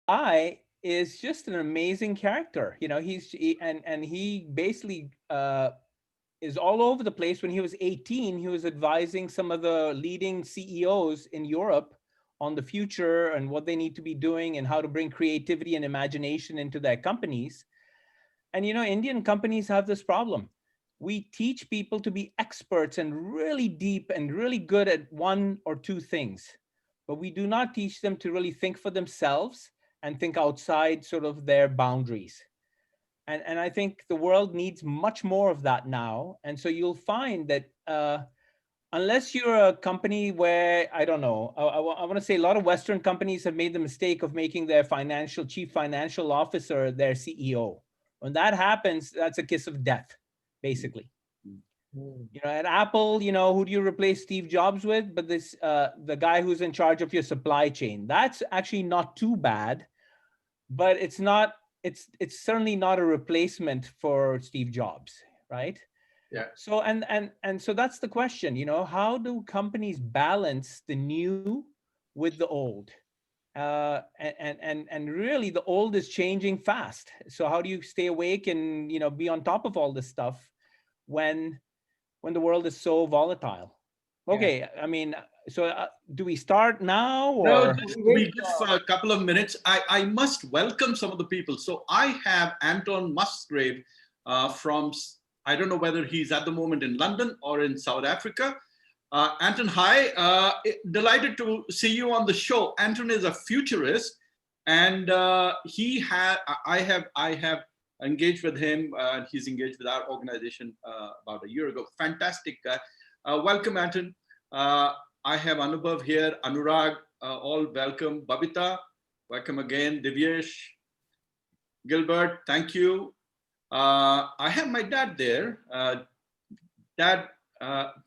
guy is just an amazing character. You know, and he basically is all over the place. When he was 18, he was advising some of the leading CEOs in Europe on the future and what they need to be doing and how to bring creativity and imagination into their companies. And you know, Indian companies have this problem. We teach people to be experts and really deep and really good at one or two things, but we do not teach them to really think for themselves and think outside sort of their boundaries. And I think the world needs much more of that now. And so you'll find that unless you're a company where, I don't know, I want to say a lot of Western companies have made the mistake of making their chief financial officer their CEO. When that happens, that's a kiss of death, basically. You know, at Apple, you know, who do you replace Steve Jobs with? But this, the guy who's in charge of your supply chain. That's actually not too bad, but it's not. It's certainly not a replacement for Steve Jobs, right? Yeah. So and so that's the question. You know, how do companies balance the new with the old? And really, the old is changing fast. So how do you stay awake and, you know, be on top of all this stuff when the world is so volatile? Okay, I mean, so do we start now No, or? we give a couple of minutes. I must welcome some of the people. So I have Anton Musgrave from, I don't know whether he's at the moment in London or in South Africa. Anton, hi. Delighted to see you on the show. Anton is a futurist, and I have engaged with him. He's engaged with our organization about a year ago. Fantastic guy. Welcome, Anton. I have Anubhav here, Anurag, all welcome. Babita, welcome again. Divyesh, Gilbert, thank you. I have my dad there. Dad,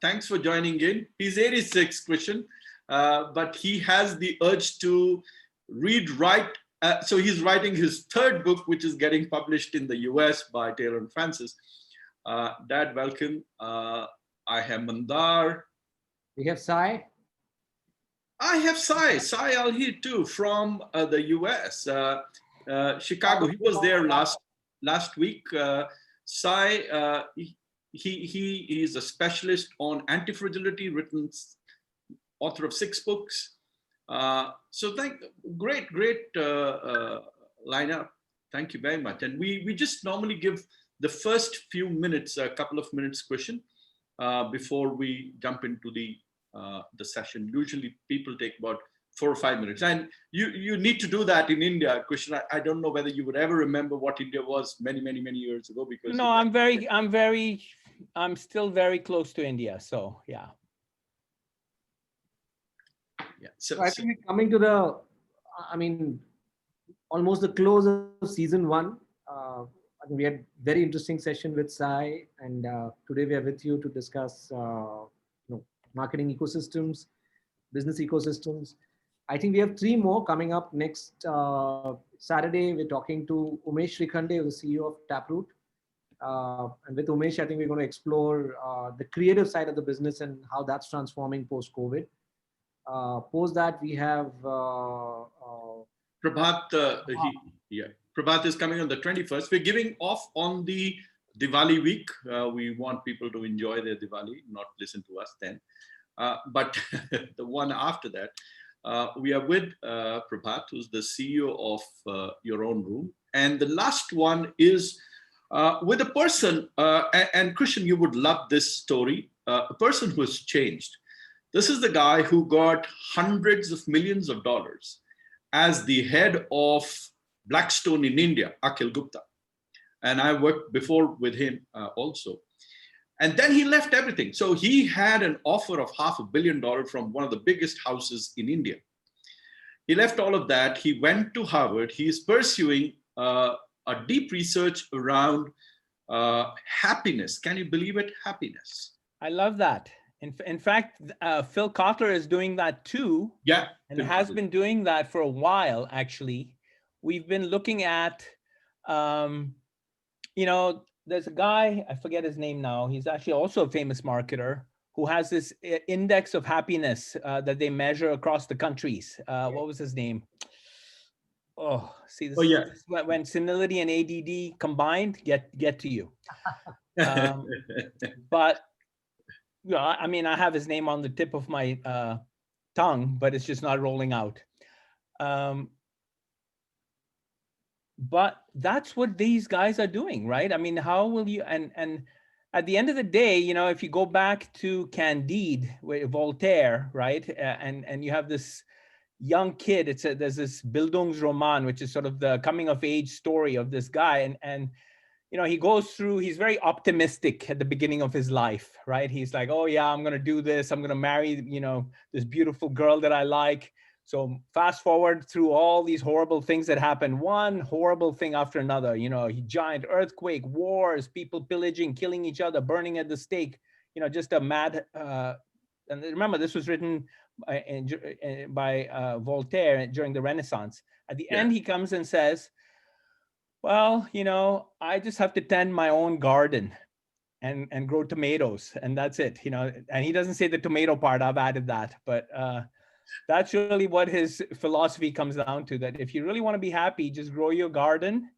thanks for joining in. He's 86, Christian, but he has the urge to write. So he's writing his third book, which is getting published in the US by Taylor and Francis. Dad, welcome. I have Mandar. We have Sai. I have Sai Alhir too from the US, Chicago. He was there last week. Sai, he is a specialist on anti-fragility, author of 6 books. So great lineup. Thank you very much. And we just normally give the first few minutes, a couple of minutes question before we jump into the session. Usually people take about 4 or 5 minutes, and you need to do that in India. Christian, I don't know whether you would ever remember what India was many years ago, because No, I'm still very close to India, so yeah. So I think we're coming to the, I mean, almost the close of season 1. I think we had very interesting session with Sai, and today we are with you to discuss marketing ecosystems, business ecosystems. I think we have 3 more coming up next Saturday. We're talking to Umesh Rikhande, the CEO of Taproot. And with Umesh, I think we're going to explore the creative side of the business and how that's transforming post-COVID. Post that, we have Prabhat. Prabhat is coming on the 21st. We're giving off on the Diwali week. We want people to enjoy their Diwali, not listen to us then. But the one after that, we are with Prabhat, who's the CEO of Your Own Room. And the last one is with a person, and Christian, you would love this story, a person who has changed. This is the guy who got hundreds of millions of dollars as the head of Blackstone in India, Akhil Gupta. And I worked before with him also. And then he left everything. So he had an offer of $500 million from one of the biggest houses in India. He left all of that. He went to Harvard. He is pursuing a deep research around happiness. Can you believe it? Happiness. I love that. In fact, Phil Kotler is doing that too. Yeah. And has been doing that for a while, actually. We've been looking at, there's a guy, I forget his name now. He's actually also a famous marketer who has this index of happiness that they measure across the countries. What was his name? Oh, see, Oh, yeah. this is when senility and ADD combined get to you. But yeah, I mean, I have his name on the tip of my tongue, but it's just not rolling out. But that's what these guys are doing, right? I mean, how will you, and at the end of the day, you know, if you go back to Candide, Voltaire, right? And you have this young kid, there's this Bildungsroman, which is sort of the coming of age story of this guy. And you know, he goes through, he's very optimistic at the beginning of his life, right? He's like, oh yeah, I'm going to do this. I'm going to marry, you know, this beautiful girl that I like. So fast forward through all these horrible things that happen, one horrible thing after another, you know, giant earthquake, wars, people pillaging, killing each other, burning at the stake, you know, just a mad, and remember, this was written by Voltaire during the Renaissance. At the end, he comes and says, well, you know, I just have to tend my own garden and grow tomatoes, and that's it, you know. And he doesn't say the tomato part, I've added that, but that's really what his philosophy comes down to, that if you really want to be happy, just grow your garden,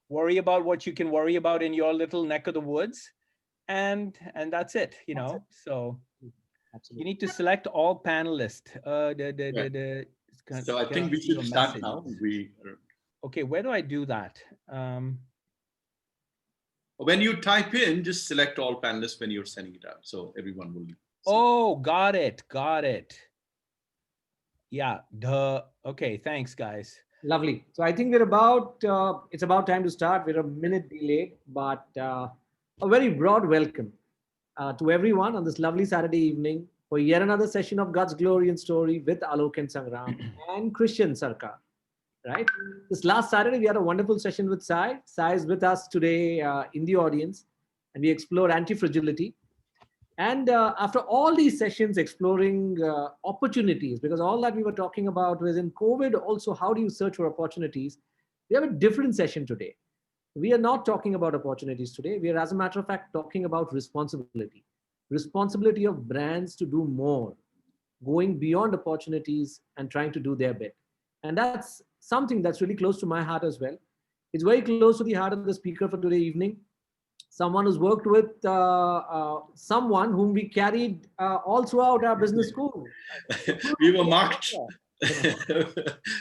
worry about what you can worry about in your little neck of the woods, and that's it, you know. So you need to select all panelists. So I think we should start now. Okay, where do I do that? When you type in, just select all panelists when you're sending it out, so everyone will see. Oh, got it. Yeah, okay, thanks, guys. Lovely. So I think we're about, it's about time to start. We're a minute delayed, but a very broad welcome to everyone on this lovely Saturday evening for yet another session of God's Glory and Story with Alok and Sangram and Christian Sarkar. Right? This last Saturday, we had a wonderful session with Sai. Sai is with us today in the audience, and we explored anti-fragility. And after all these sessions exploring opportunities, because all that we were talking about was in COVID, also how do you search for opportunities? We have a different session today. We are not talking about opportunities today. We are, as a matter of fact, talking about responsibility. Responsibility of brands to do more, going beyond opportunities and trying to do their bit. And that's something that's really close to my heart as well. It's very close to the heart of the speaker for today evening. Someone who's worked with someone whom we carried all throughout our business school. We were marked.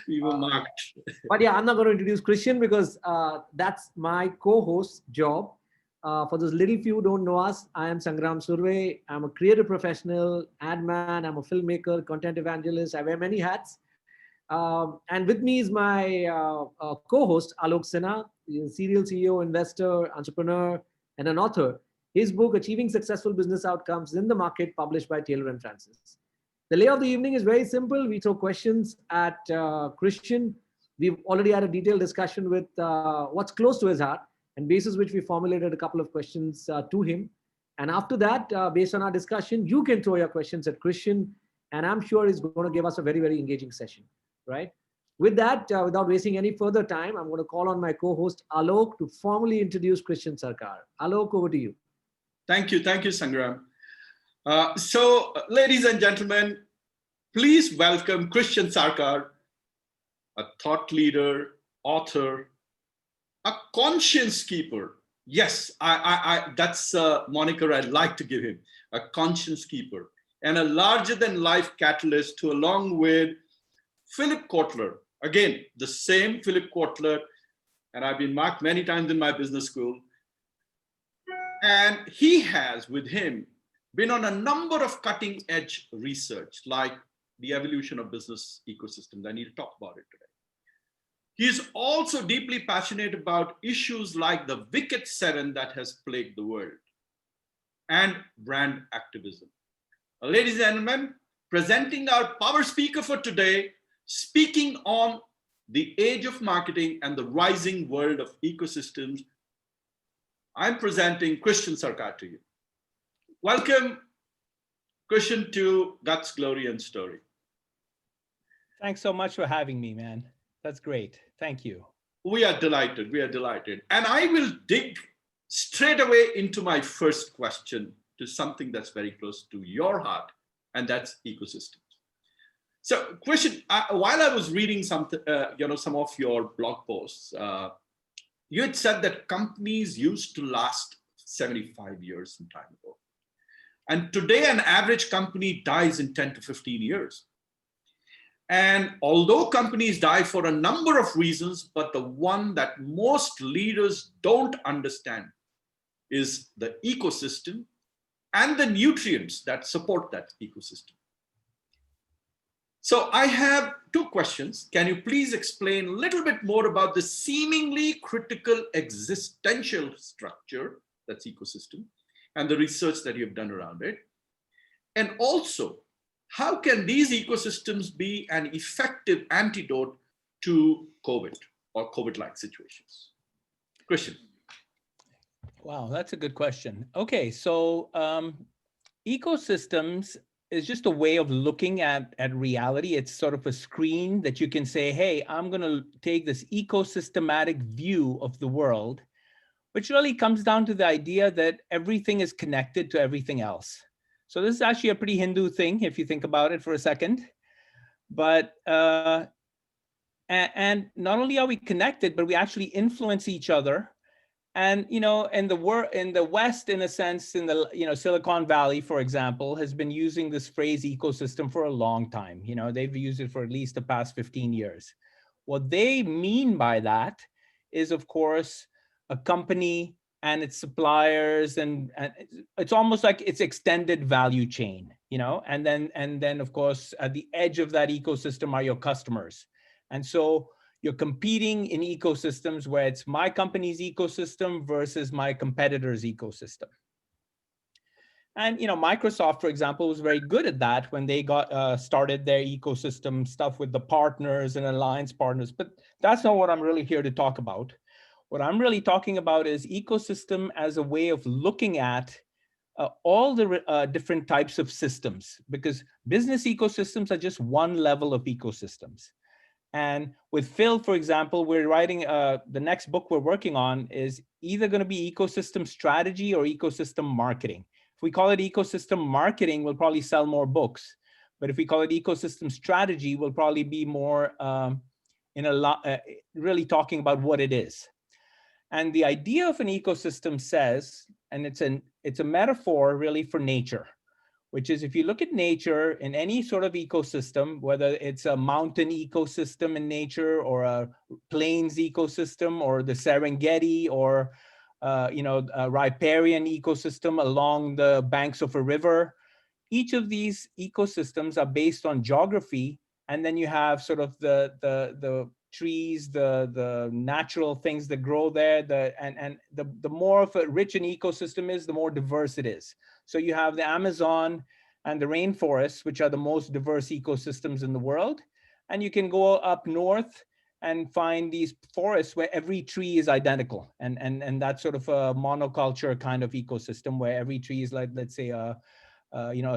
We were marked. But yeah, I'm not going to introduce Christian because that's my co-host's job. For those little few who don't know us, I am Sangram Surve. I'm a creative professional, ad man, I'm a filmmaker, content evangelist. I wear many hats. And with me is my co-host, Alok Sinha, serial CEO, investor, entrepreneur, and an author. His book, Achieving Successful Business Outcomes in the Market, published by Taylor and Francis. The lay of the evening is very simple. We throw questions at Christian. We've already had a detailed discussion with what's close to his heart, and basis which we formulated a couple of questions to him. And after that, based on our discussion, you can throw your questions at Christian, and I'm sure he's going to give us a very, very engaging session. Right? With that, without wasting any further time, I'm going to call on my co-host Alok to formally introduce Christian Sarkar. Alok, over to you. Thank you, Sangram. So, ladies and gentlemen, please welcome Christian Sarkar, a thought leader, author, a conscience keeper. Yes, that's a moniker I'd like to give him, a conscience keeper, and a larger-than-life catalyst to, along with Philip Kotler, again, the same Philip Kotler, and I've been marked many times in my business school. And he has, with him, been on a number of cutting edge research, like the evolution of business ecosystems. I need to talk about it today. He's also deeply passionate about issues like the Wicked Seven that has plagued the world and brand activism. Ladies and gentlemen, presenting our power speaker for today, speaking on the age of marketing and the rising world of ecosystems, I'm presenting Christian Sarkar to you. Welcome, Christian, to God's Glory and Story. Thanks so much for having me, man. That's great. Thank you. We are delighted. And I will dig straight away into my first question, to something that's very close to your heart, and that's ecosystems. So, question: while I was reading some of your blog posts, you had said that companies used to last 75 years some time ago, and today an average company dies in 10 to 15 years. And although companies die for a number of reasons, but the one that most leaders don't understand is the ecosystem and the nutrients that support that ecosystem. So I have two questions. Can you please explain a little bit more about the seemingly critical existential structure, that's ecosystem, and the research that you've done around it? And also, how can these ecosystems be an effective antidote to COVID or COVID-like situations? Christian. Wow, that's a good question. Okay, so ecosystems is just a way of looking at reality. It's sort of a screen that you can say, hey, I'm going to take this ecosystematic view of the world, which really comes down to the idea that everything is connected to everything else. So this is actually a pretty Hindu thing, if you think about it for a second. But and not only are we connected, but we actually influence each other. And in the West, in a sense, in the Silicon Valley, for example, has been using this phrase ecosystem for a long time. They've used it for at least the past 15 years. What they mean by that is, of course, a company and its suppliers, and it's almost like its extended value chain. And then of course at the edge of that ecosystem are your customers, and so you're competing in ecosystems where it's my company's ecosystem versus my competitor's ecosystem. And Microsoft, for example, was very good at that when they got started their ecosystem stuff with the partners and alliance partners. But that's not what I'm really here to talk about. What I'm really talking about is ecosystem as a way of looking at all the different types of systems, because business ecosystems are just one level of ecosystems. And with Phil, for example, we're writing, the next book we're working on is either going to be ecosystem strategy or ecosystem marketing. If we call it ecosystem marketing, we'll probably sell more books. But if we call it ecosystem strategy, we'll probably be more really talking about what it is. And the idea of an ecosystem says, and it's a metaphor really for nature, which is if you look at nature in any sort of ecosystem, whether it's a mountain ecosystem in nature or a plains ecosystem or the Serengeti or a riparian ecosystem along the banks of a river, each of these ecosystems are based on geography. And then you have sort of the trees, the natural things that grow there, the more of a rich an ecosystem is, the more diverse it is. So you have the Amazon and the rainforests, which are the most diverse ecosystems in the world. And you can go up north and find these forests where every tree is identical. And that's sort of a monoculture kind of ecosystem where every tree is like, let's say, a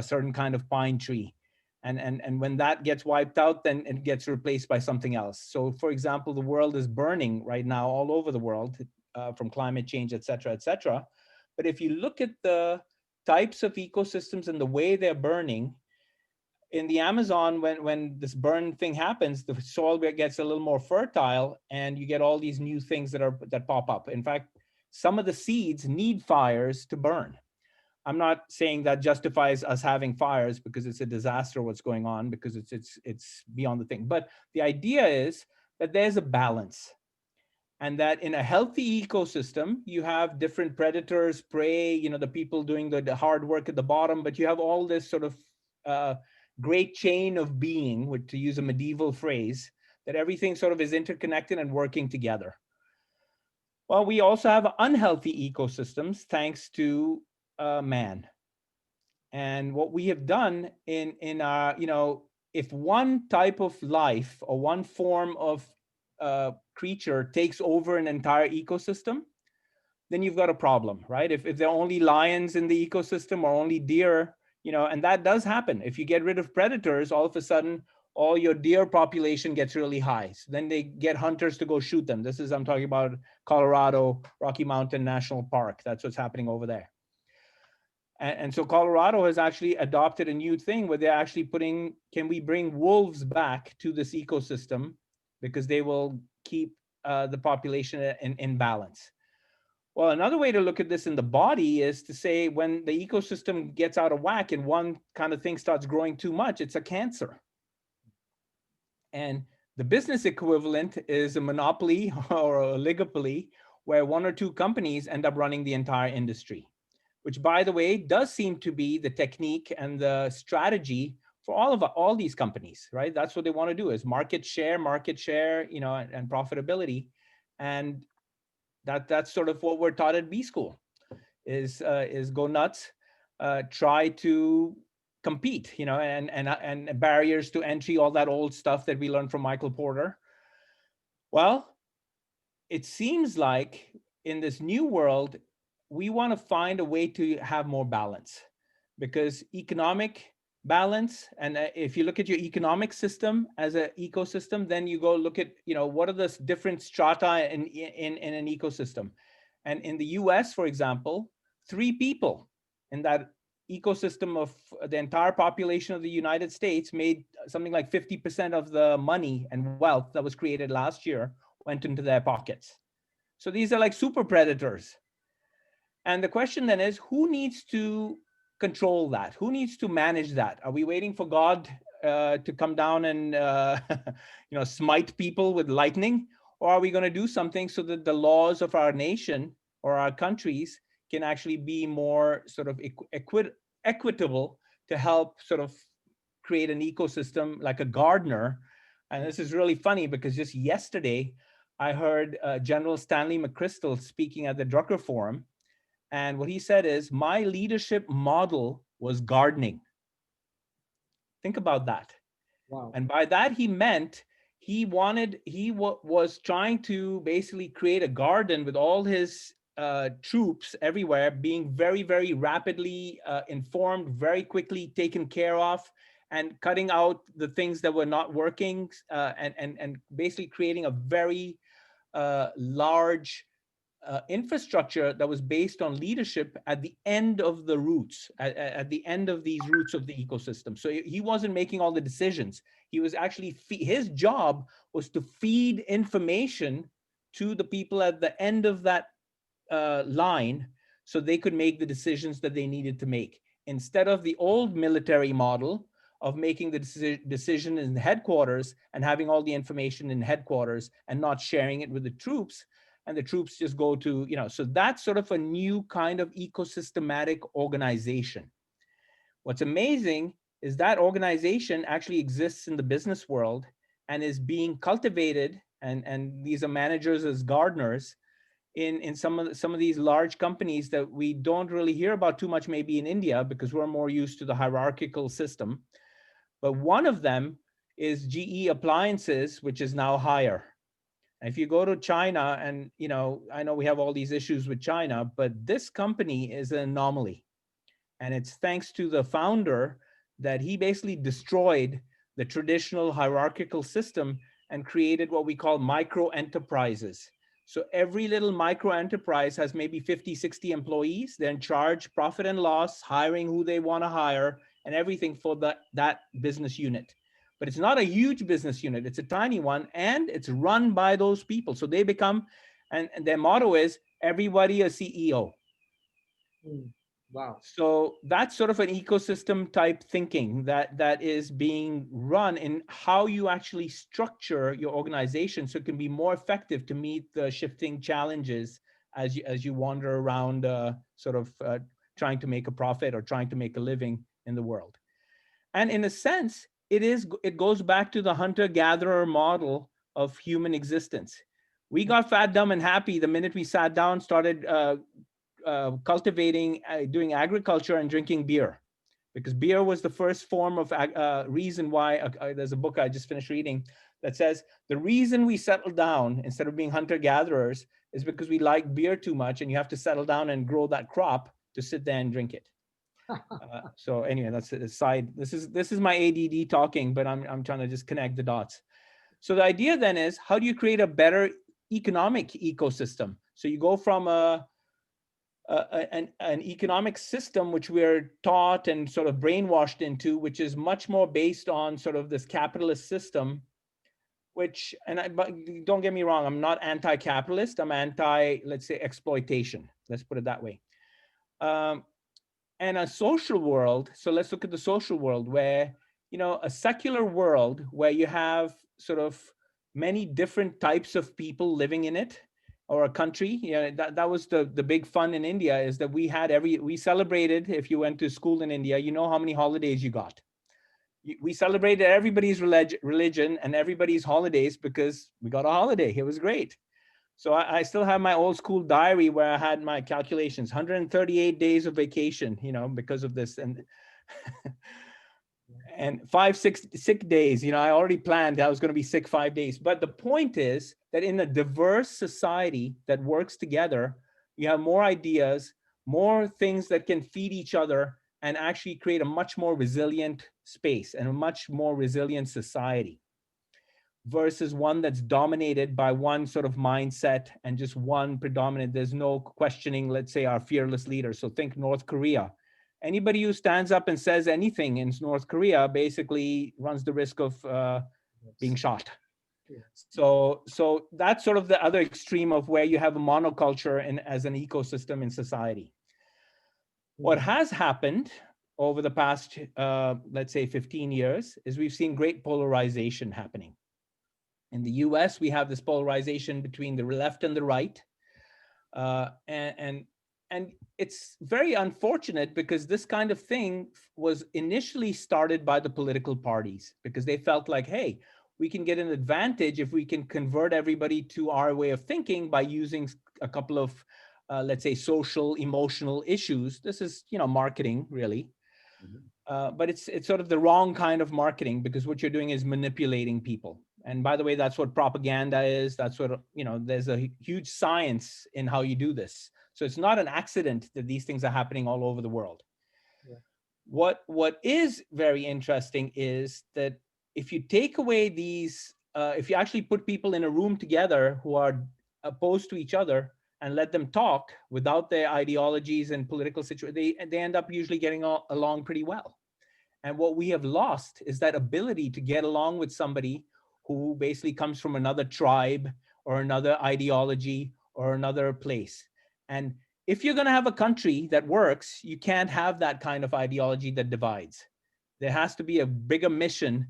certain kind of pine tree. And when that gets wiped out, then it gets replaced by something else. So for example, the world is burning right now all over the world from climate change, et cetera, et cetera. But if you look at the types of ecosystems and the way they're burning, in the Amazon, when this burn thing happens, the soil gets a little more fertile and you get all these new things that pop up. In fact, some of the seeds need fires to burn. I'm not saying that justifies us having fires because it's a disaster what's going on, because it's beyond the thing. But the idea is that there's a balance, and that in a healthy ecosystem, you have different predators, prey, the people doing the hard work at the bottom, but you have all this sort of great chain of being, which, to use a medieval phrase, that everything sort of is interconnected and working together. Well, we also have unhealthy ecosystems thanks to man. And what we have done in our, if one type of life or one form of creature takes over an entire ecosystem, then you've got a problem, right? If there are only lions in the ecosystem or only deer, and that does happen. If you get rid of predators, all of a sudden, all your deer population gets really high. So then they get hunters to go shoot them. I'm talking about Colorado, Rocky Mountain National Park. That's what's happening over there. And so Colorado has actually adopted a new thing where they're actually putting, can we bring wolves back to this ecosystem because they will keep the population in balance. Well, another way to look at this in the body is to say when the ecosystem gets out of whack and one kind of thing starts growing too much, it's a cancer. And the business equivalent is a monopoly or a oligopoly where one or two companies end up running the entire industry, which, by the way, does seem to be the technique and the strategy for all these companies, right? That's what they want to do, is market share, and profitability. And that's sort of what we're taught at B school is go nuts, try to compete, and barriers to entry, all that old stuff that we learned from Michael Porter. Well, it seems like in this new world, we want to find a way to have more balance, because economic balance, and if you look at your economic system as an ecosystem, then you go look at, what are the different strata in an ecosystem. And in the US, for example, 3 people in that ecosystem of the entire population of the United States made something like 50% of the money and wealth that was created last year went into their pockets. So these are like super predators. And the question then is, who needs to control that? Who needs to manage that? Are we waiting for God to come down and smite people with lightning? Or are we going to do something so that the laws of our nation or our countries can actually be more sort of equitable to help sort of create an ecosystem like a gardener? And this is really funny because just yesterday, I heard General Stanley McChrystal speaking at the Drucker Forum. And what he said is, my leadership model was gardening. Think about that. Wow. And by that, he meant he was trying to basically create a garden with all his troops everywhere being very, very rapidly informed, very quickly taken care of, and cutting out the things that were not working, and basically creating a very large infrastructure that was based on leadership at the end of the roots, at the end of these roots of the ecosystem. So he wasn't making all the decisions. He was actually, his job was to feed information to the people at the end of that line so they could make the decisions that they needed to make. Instead of the old military model of making the decision in the headquarters and having all the information in headquarters and not sharing it with the troops, and the troops just go to, so that's sort of a new kind of ecosystematic organization. What's amazing is that organization actually exists in the business world and is being cultivated, and these are managers as gardeners in some of these large companies that we don't really hear about too much, maybe in India, because we're more used to the hierarchical system. But one of them is GE Appliances, which is now Haier. If you go to China, and I know we have all these issues with China, but this company is an anomaly. And it's thanks to the founder that he basically destroyed the traditional hierarchical system and created what we call micro enterprises. So every little micro enterprise has maybe 50, 60 employees. They're in charge, profit and loss, hiring who they want to hire, and everything for that business unit. But it's not a huge business unit. It's a tiny one, and it's run by those people. So they become, and their motto is, everybody a CEO. Wow. So that's sort of an ecosystem type thinking that is being run in how you actually structure your organization so it can be more effective to meet the shifting challenges as you wander around trying to make a profit or trying to make a living in the world. And in a sense, it goes back to the hunter-gatherer model of human existence. We got fat, dumb, and happy the minute we sat down, started cultivating, doing agriculture and drinking beer, because beer was the first form of reason why. There's a book I just finished reading that says the reason we settled down instead of being hunter-gatherers is because we like beer too much, and you have to settle down and grow that crop to sit there and drink it. So anyway, that's a side. This is my ADD talking, but I'm trying to just connect the dots. So the idea then is, how do you create a better economic ecosystem? So you go from a an economic system which we're taught and sort of brainwashed into, which is much more based on sort of this capitalist system, which, but don't get me wrong, I'm not anti-capitalist, I'm anti, let's say, exploitation. Let's put it that way. And a social world, so let's look at the social world where, a secular world where you have sort of many different types of people living in it, or a country. That was the big fun in India, is that we celebrated, if you went to school in India, how many holidays you got. We celebrated everybody's religion and everybody's holidays because we got a holiday. It was great. So I still have my old school diary where I had my calculations, 138 days of vacation, because of this. And 5 6 sick days. I already planned I was going to be sick 5 days. But the point is that in a diverse society that works together, you have more ideas, more things that can feed each other, and actually create a much more resilient space and a much more resilient society, versus one that's dominated by one sort of mindset and just one predominant. There's no questioning, let's say, our fearless leader. So think North Korea. Anybody who stands up and says anything in North Korea basically runs the risk of being shot. So that's sort of the other extreme of where you have a monoculture as an ecosystem in society. What has happened over the past, let's say, 15 years is we've seen great polarization happening. In the US, we have this polarization between the left and the right. And it's very unfortunate because this kind of thing was initially started by the political parties because they felt like, hey, we can get an advantage if we can convert everybody to our way of thinking by using a couple of, let's say, social, emotional issues. This is, marketing, really. But it's sort of the wrong kind of marketing because what you're doing is manipulating people. And by the way, that's what propaganda is. That's what, there's a huge science in how you do this. So it's not an accident that these things are happening all over the world. Yeah. What is very interesting is that if you take away these, if you actually put people in a room together who are opposed to each other and let them talk without their ideologies and political situation, they end up usually getting along pretty well. And what we have lost is that ability to get along with somebody who basically comes from another tribe or another ideology or another place. And if you're going to have a country that works, you can't have that kind of ideology that divides. There has to be a bigger mission,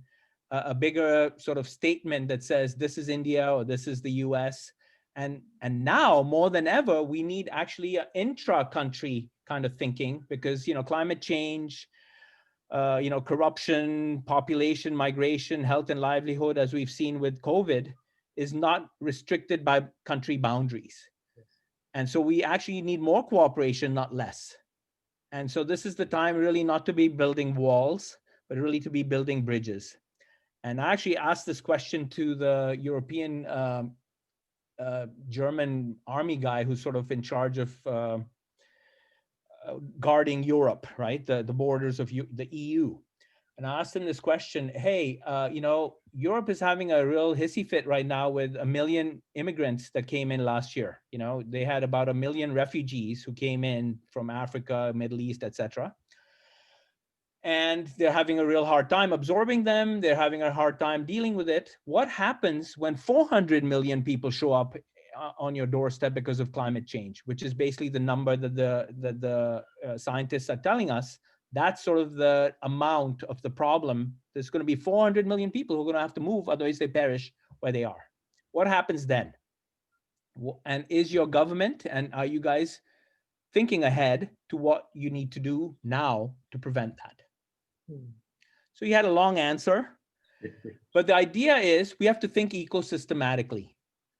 a bigger sort of statement that says this is India or this is the US. And now more than ever, we need actually an intra-country kind of thinking because, climate change, corruption, population migration, health and livelihood, as we've seen with COVID, is not restricted by country boundaries. And so we actually need more cooperation, not less. And so this is the time really not to be building walls, but really to be building bridges. And I actually asked this question to the European German army guy who's sort of in charge of guarding Europe, right? The borders of the EU. And I asked him this question, hey, Europe is having a real hissy fit right now with 1 million immigrants that came in last year. They had about 1 million refugees who came in from Africa, Middle East, etc. And they're having a real hard time absorbing them. They're having a hard time dealing with it. What happens when 400 million people show up on your doorstep because of climate change, which is basically the number that the scientists are telling us? That's sort of the amount of the problem. There's going to be 400 million people who are going to have to move, otherwise they perish where they are. What happens then? And is your government and are you guys thinking ahead to what you need to do now to prevent that? So he had a long answer, but the idea is we have to think ecosystematically,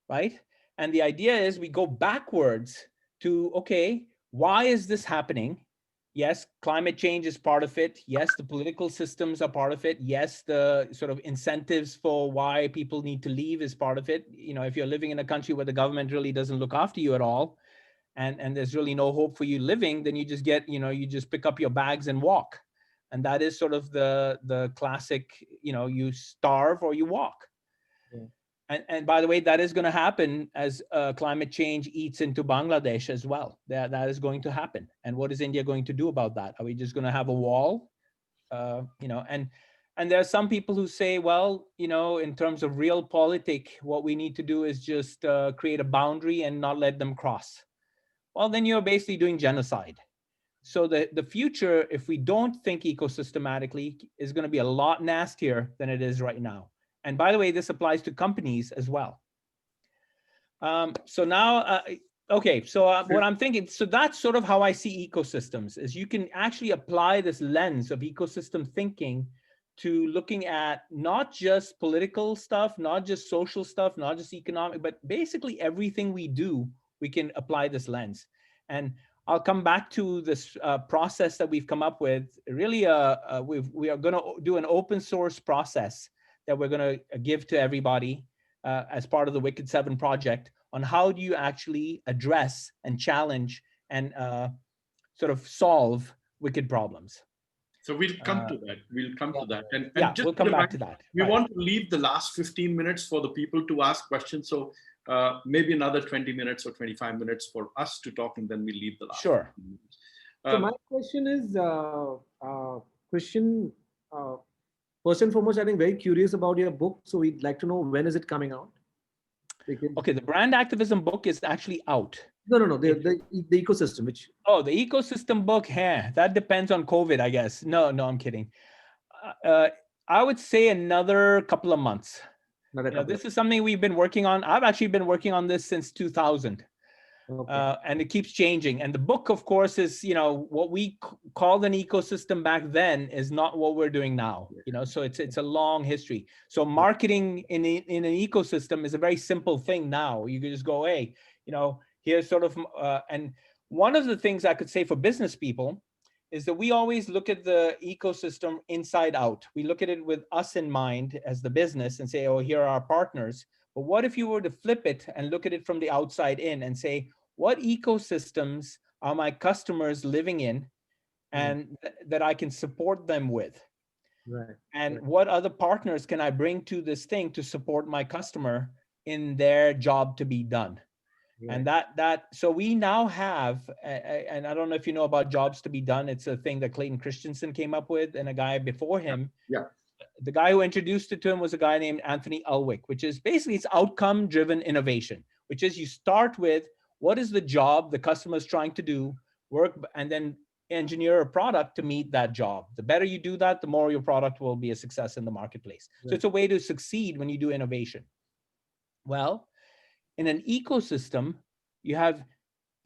right? And the idea is we go backwards to, okay, why is this happening? Yes, climate change is part of it. Yes, the political systems are part of it. Yes, the sort of incentives for why people need to leave is part of it. If you're living in a country where the government really doesn't look after you at all, and there's really no hope for you living, then you just get, you just pick up your bags and walk. And that is sort of the classic, you starve or you walk. Yeah. And by the way, that is going to happen as climate change eats into Bangladesh as well. That is going to happen. And what is India going to do about that? Are we just going to have a wall? And there are some people who say, well, in terms of realpolitik, what we need to do is just create a boundary and not let them cross. Well, then you're basically doing genocide. So the future, if we don't think ecosystematically, is going to be a lot nastier than it is right now. And by the way, this applies to companies as well. So now, what I'm thinking, so that's sort of how I see ecosystems, is you can actually apply this lens of ecosystem thinking to looking at not just political stuff, not just social stuff, not just economic, but basically everything we do, we can apply this lens. And I'll come back to this process that we've come up with. Really, we are going to do an open source process that we're going to give to everybody as part of the Wicked 7 project on how do you actually address and challenge and sort of solve wicked problems. So we'll come to that. We'll come to that. And yeah, just we'll come back to that. We want to leave the last 15 minutes for the people to ask questions. So maybe another 20 minutes or 25 minutes for us to talk, and then we leave the last. Sure. So my question is, Christian, first and foremost, I think very curious about your book. So we'd like to know, when is it coming out? Okay, the brand activism book is actually out. No. The ecosystem, which. Oh, the ecosystem book, that depends on COVID, I guess. No, I'm kidding. I would say another couple of months. This is something we've been working on. I've actually been working on this since 2000. Okay. And it keeps changing. And the book, of course, is, what we called an ecosystem back then is not what we're doing now. So it's a long history. So marketing in an ecosystem is a very simple thing now. You can just go, hey, here's sort of, and one of the things I could say for business people is that we always look at the ecosystem inside out. We look at it with us in mind as the business and say, oh, here are our partners. But what if you were to flip it and look at it from the outside in and say, what ecosystems are my customers living in and that I can support them with? Right. And what other partners can I bring to this thing to support my customer in their job to be done? Right. And so we now have, and I don't know if you know about jobs to be done. It's a thing that Clayton Christensen came up with and a guy before him. Yeah. The guy who introduced it to him was a guy named Anthony Ulwick, which is basically it's outcome-driven innovation, which is you start with what is the job the customer is trying to do, work, and then engineer a product to meet that job. The better you do that, the more your product will be a success in the marketplace. Right. So it's a way to succeed when you do innovation. Well, in an ecosystem, you have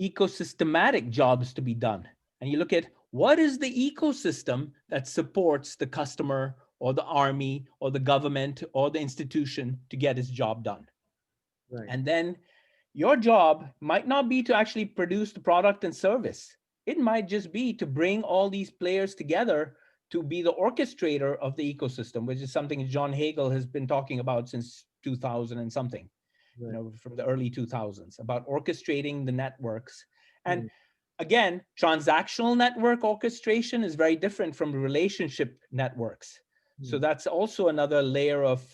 ecosystematic jobs to be done. And you look at what is the ecosystem that supports the customer or the army or the government or the institution to get its job done. Right. And then your job might not be to actually produce the product and service. It might just be to bring all these players together to be the orchestrator of the ecosystem, which is something John Hagel has been talking about since 2000 and something. Right. From the early 2000s, about orchestrating the networks. And again, transactional network orchestration is very different from relationship networks. So that's also another layer of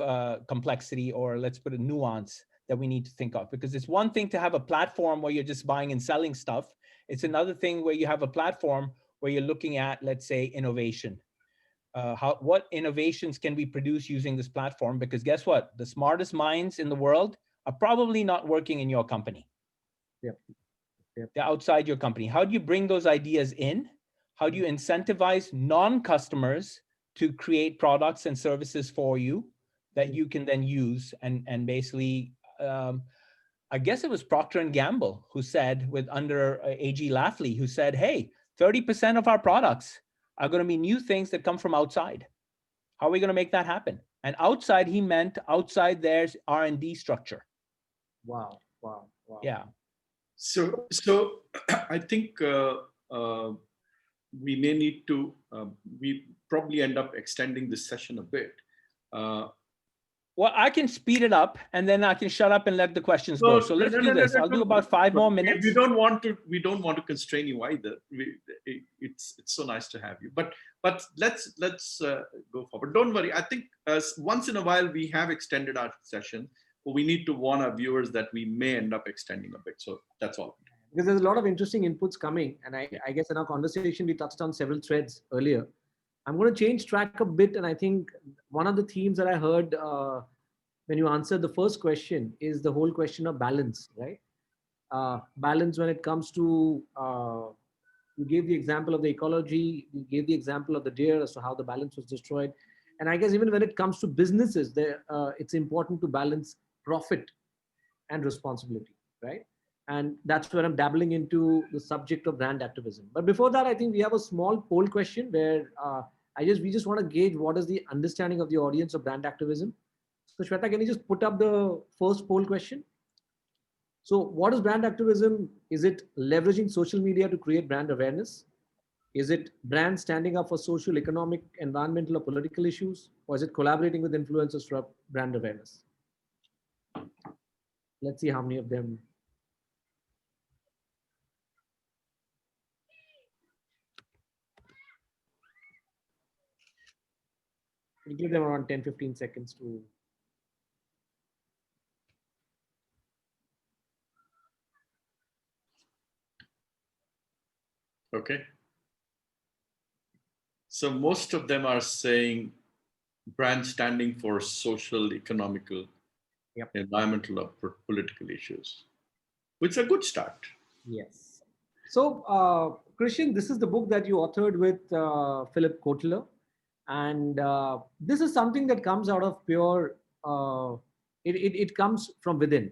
complexity, or let's put it nuance, that we need to think of. Because it's one thing to have a platform where you're just buying and selling stuff. It's another thing where you have a platform where you're looking at, let's say, innovation. What innovations can we produce using this platform? Because guess what? The smartest minds in the world are probably not working in your company. Yep. They're outside your company. How do you bring those ideas in? How do you incentivize non-customers to create products and services for you that you can then use? And basically, I guess it was Procter & Gamble who said, with under A.G. Lafley, who said, hey, 30% of our products are going to be new things that come from outside. How are we going to make that happen? And outside, he meant outside their R&D structure. Wow. Yeah. So I think we may need to, we probably end up extending this session a bit. Well, I can speed it up and then I can shut up and let the questions go. So let's do this. I'll do about 5 more minutes. We don't want to constrain you either. It's so nice to have you. But let's go forward. Don't worry. I think once in a while we have extended our session. we need to warn our viewers that we may end up extending a bit. So that's all. Because there's a lot of interesting inputs coming. And I guess in our conversation, we touched on several threads earlier. I'm going to change track a bit. And I think one of the themes that I heard when you answered the first question is the whole question of balance, right? Balance when it comes to, you gave the example of the ecology, you gave the example of the deer as to how the balance was destroyed. And I guess even when it comes to businesses, it's important to balance profit and responsibility, right? And that's where I'm dabbling into the subject of brand activism. But before that, I think we have a small poll question where we just want to gauge what is the understanding of the audience of brand activism. So Shweta, can you just put up the first poll question? So what is brand activism? Is it leveraging social media to create brand awareness? Is it brand standing up for social, economic, environmental, or political issues? Or is it collaborating with influencers for brand awareness? Let's see how many of them. We'll give them around 10-15 seconds to. Okay. So most of them are saying brand standing for social, economical, environmental, or political issues, which is a good start. Yes. So, Christian, this is the book that you authored with Philip Kotler. And this is something that comes out of pure, it comes from within.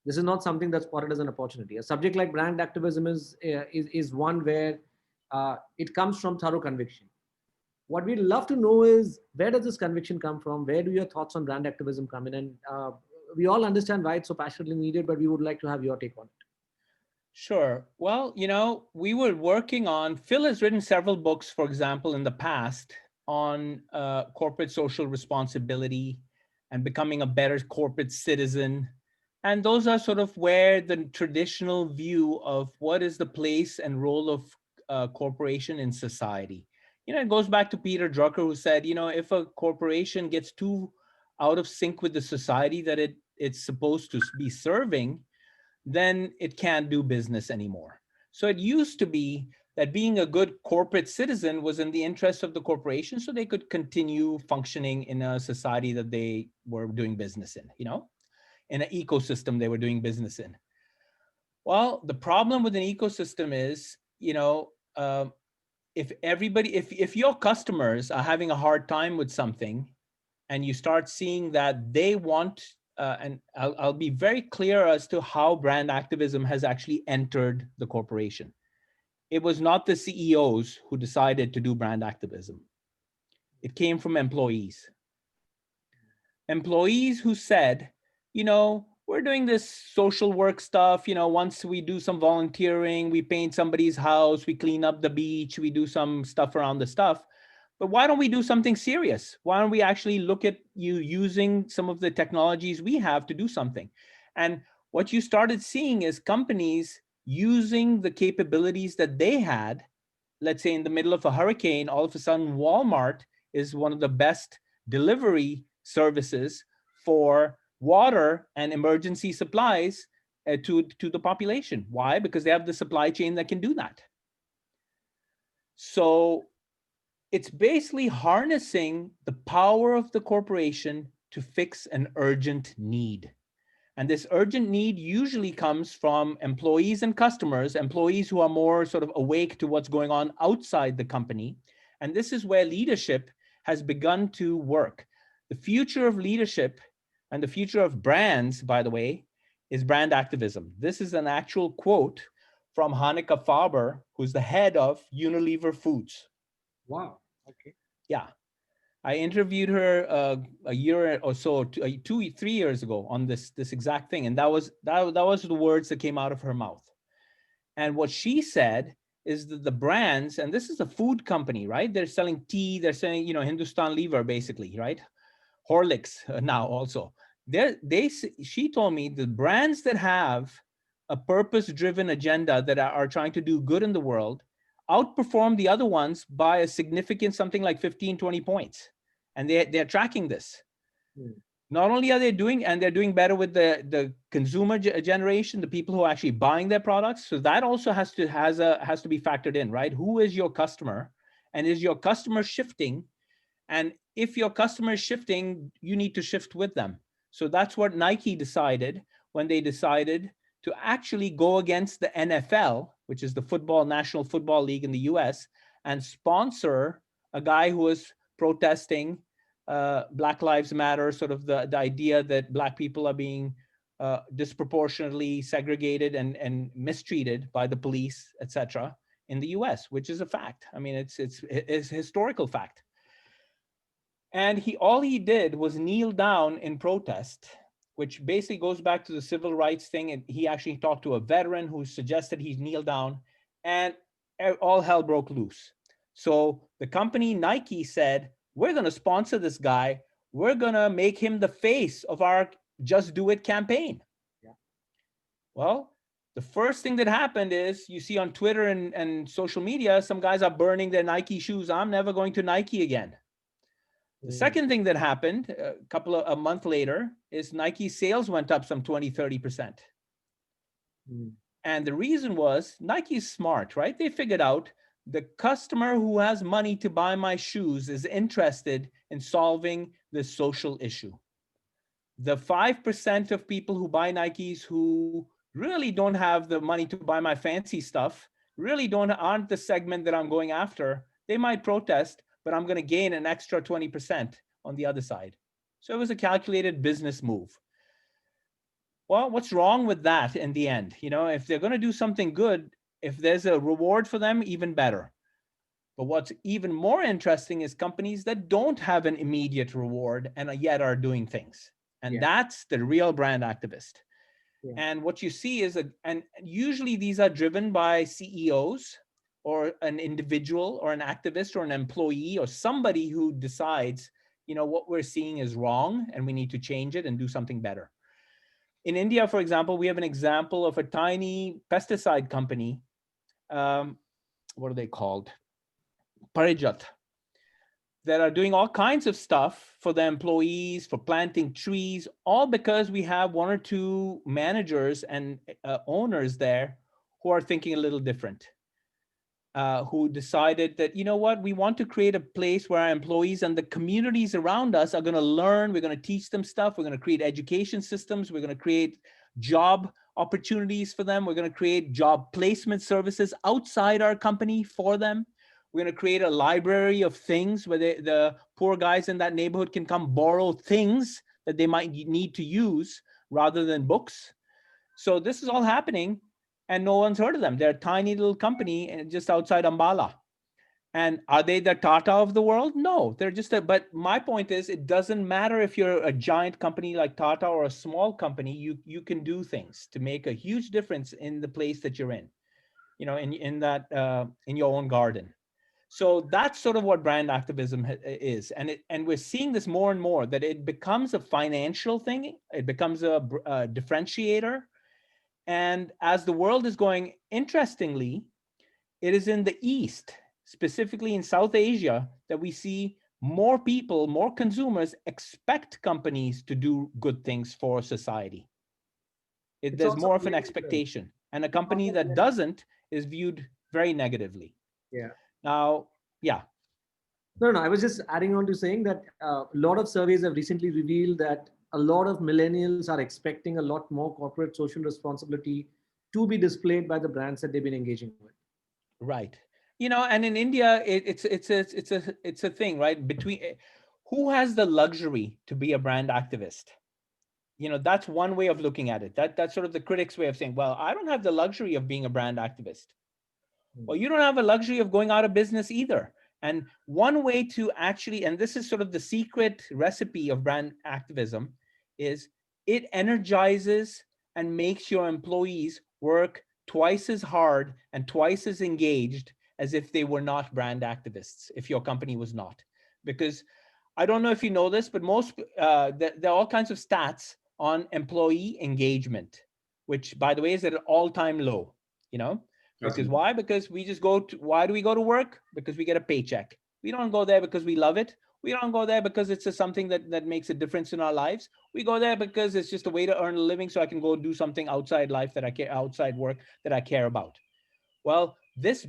This is not something that's spotted as an opportunity. A subject like brand activism is one where it comes from thorough conviction. What we'd love to know is, where does this conviction come from? Where do your thoughts on brand activism come in? And we all understand why it's so passionately needed, but we would like to have your take on it. Sure. Well, we were working on, Phil has written several books, for example, in the past on corporate social responsibility and becoming a better corporate citizen. And those are sort of where the traditional view of what is the place and role of corporation in society. It goes back to Peter Drucker, who said, if a corporation gets too out of sync with the society that it's supposed to be serving, then it can't do business anymore. So it used to be that being a good corporate citizen was in the interest of the corporation, so they could continue functioning in a society that they were doing business in, in an ecosystem they were doing business in. Well, the problem with an ecosystem is, if your customers are having a hard time with something, and you start seeing that they want, and I'll be very clear as to how brand activism has actually entered the corporation. It was not the CEOs who decided to do brand activism. It came from employees. Employees who said, we're doing this social work stuff. Once we do some volunteering, we paint somebody's house, we clean up the beach, we do some stuff around the stuff. But why don't we do something serious? Why don't we actually look at you using some of the technologies we have to do something? And what you started seeing is companies using the capabilities that they had. Let's say in the middle of a hurricane, all of a sudden Walmart is one of the best delivery services for water and emergency supplies to the population. Why? Because they have the supply chain that can do that. So it's basically harnessing the power of the corporation to fix an urgent need. And this urgent need usually comes from employees and customers, employees who are more sort of awake to what's going on outside the company. And this is where leadership has begun to work. The future of leadership and the future of brands, by the way, is brand activism. This is an actual quote from Hanneke Faber, who's the head of Unilever Foods. Wow. Okay. Yeah. I interviewed her a year or so, 3 years ago on this exact thing. And that was the words that came out of her mouth. And what she said is that the brands, and this is a food company, right? They're selling tea, they're selling, Hindustan Lever, basically, right? Horlicks now also. She told me the brands that have a purpose-driven agenda that are trying to do good in the world outperform the other ones by a significant, something like 15, 20 points. And they're tracking this. Not only are they doing, and they're doing better with the consumer generation, the people who are actually buying their products. So that also has to be factored in, right? Who is your customer, and is your customer shifting? And if your customer is shifting, you need to shift with them. So that's what Nike decided when they decided to actually go against the NFL, which is the National Football League in the US, and sponsor a guy who was protesting Black Lives Matter, sort of the idea that Black people are being disproportionately segregated and mistreated by the police, etc., in the US, which is a fact. I mean, it's a historical fact. And all he did was kneel down in protest, which basically goes back to the civil rights thing. And he actually talked to a veteran who suggested he kneel down, and all hell broke loose. So the company Nike said, we're going to sponsor this guy. We're going to make him the face of our Just Do It campaign. Yeah. Well, the first thing that happened is you see on Twitter and social media, some guys are burning their Nike shoes. I'm never going to Nike again. The second thing that happened a month later is Nike sales went up some 20, 30%. And the reason was Nike's smart, right? They figured out the customer who has money to buy my shoes is interested in solving this social issue. The 5% of people who buy Nikes who really don't have the money to buy my fancy stuff, really aren't the segment that I'm going after. They might protest, but I'm going to gain an extra 20% on the other side. So it was a calculated business move. Well, what's wrong with that in the end? You know, if they're going to do something good, if there's a reward for them, even better. But what's even more interesting is companies that don't have an immediate reward and yet are doing things. And that's the real brand activist. Yeah. And what you see is, and usually these are driven by CEOs or an individual or an activist or an employee or somebody who decides, you know, what we're seeing is wrong and we need to change it and do something better. In India, for example, we have an example of a tiny pesticide company. What are they called? Parijat, that are doing all kinds of stuff for their employees, for planting trees, all because we have one or two managers and owners there who are thinking a little different, who decided that, you know what, we want to create a place where our employees and the communities around us are going to learn, we're going to teach them stuff, we're going to create education systems, we're going to create job opportunities for them, we're going to create job placement services outside our company for them. We're going to create a library of things where the poor guys in that neighborhood can come borrow things that they might need to use rather than books. So this is all happening and no one's heard of them. They're a tiny little company just outside Ambala. And are they the Tata of the world? No, they're just but my point is, it doesn't matter if you're a giant company like Tata or a small company, you can do things to make a huge difference in the place that you're in, you know, in your own garden. So that's sort of what brand activism is. And we're seeing this more and more, that it becomes a financial thing. It becomes a differentiator. And as the world is going, interestingly, it is in the East, specifically in South Asia, that we see more people, more consumers expect companies to do good things for society. There's more of an expectation. And a company that doesn't is viewed very negatively. Yeah. Now, yeah. No, I was just adding on to saying that a lot of surveys have recently revealed that a lot of millennials are expecting a lot more corporate social responsibility to be displayed by the brands that they've been engaging with. Right. You know, and in India, it's a thing, right? Between who has the luxury to be a brand activist? You know, that's one way of looking at it. That's sort of the critics' way of saying, well, I don't have the luxury of being a brand activist. Well, you don't have a luxury of going out of business either. And one way to actually, and this is sort of the secret recipe of brand activism, is it energizes and makes your employees work twice as hard and twice as engaged as if they were not brand activists, if your company was not. Because I don't know if you know this, but there are all kinds of stats on employee engagement, which, by the way, is at an all-time low, you know? Because why? Because we just why do we go to work? Because we get a paycheck. We don't go there because we love it We don't go there because it's just something that makes a difference in our lives. We go there because it's just a way to earn a living so I can go do something outside life that I care, outside work that I care about. Well, this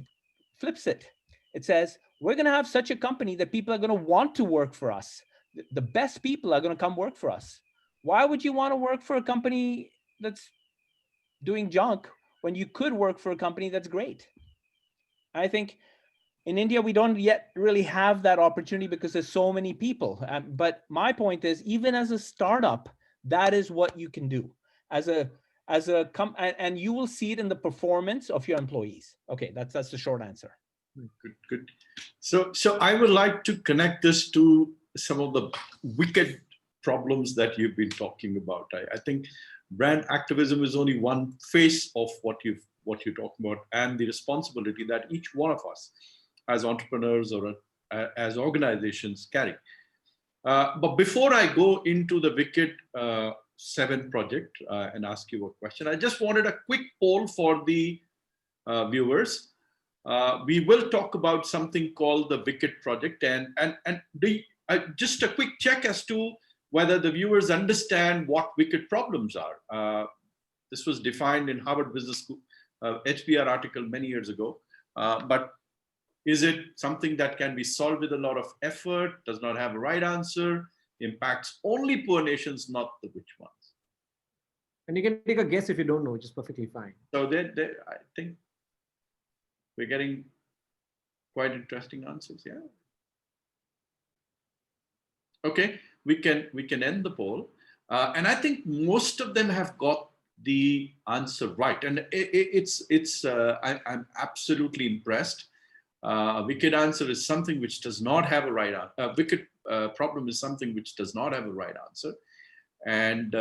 flips it. It says, we're going to have such a company that people are going to want to work for us. The best people are going to come work for us. Why would you want to work for a company that's doing junk when you could work for a company that's great? I think in India, we don't yet really have that opportunity because there's so many people. But my point is, even as a startup, that is what you can do and you will see it in the performance of your employees. Okay, that's the short answer. Good. So I would like to connect this to some of the wicked problems that you've been talking about. I think brand activism is only one face of what you're talking about, and the responsibility that each one of us as entrepreneurs or as organizations carry. But before I go into the Wicked 7 project and ask you a question, I just wanted a quick poll for the viewers. We will talk about something called the Wicked project, and just a quick check as to whether the viewers understand what wicked problems are. This was defined in Harvard Business School HBR article many years ago, but is it something that can be solved with a lot of effort, does not have a right answer, impacts only poor nations, not the rich ones? And you can take a guess if you don't know, which is perfectly fine. So I think we're getting quite interesting answers, yeah. Okay, we can end the poll. And I think most of them have got the answer right. And I'm absolutely impressed. Wicked answer is something which does not have a right answer. Wicked problem is something which does not have a right answer. And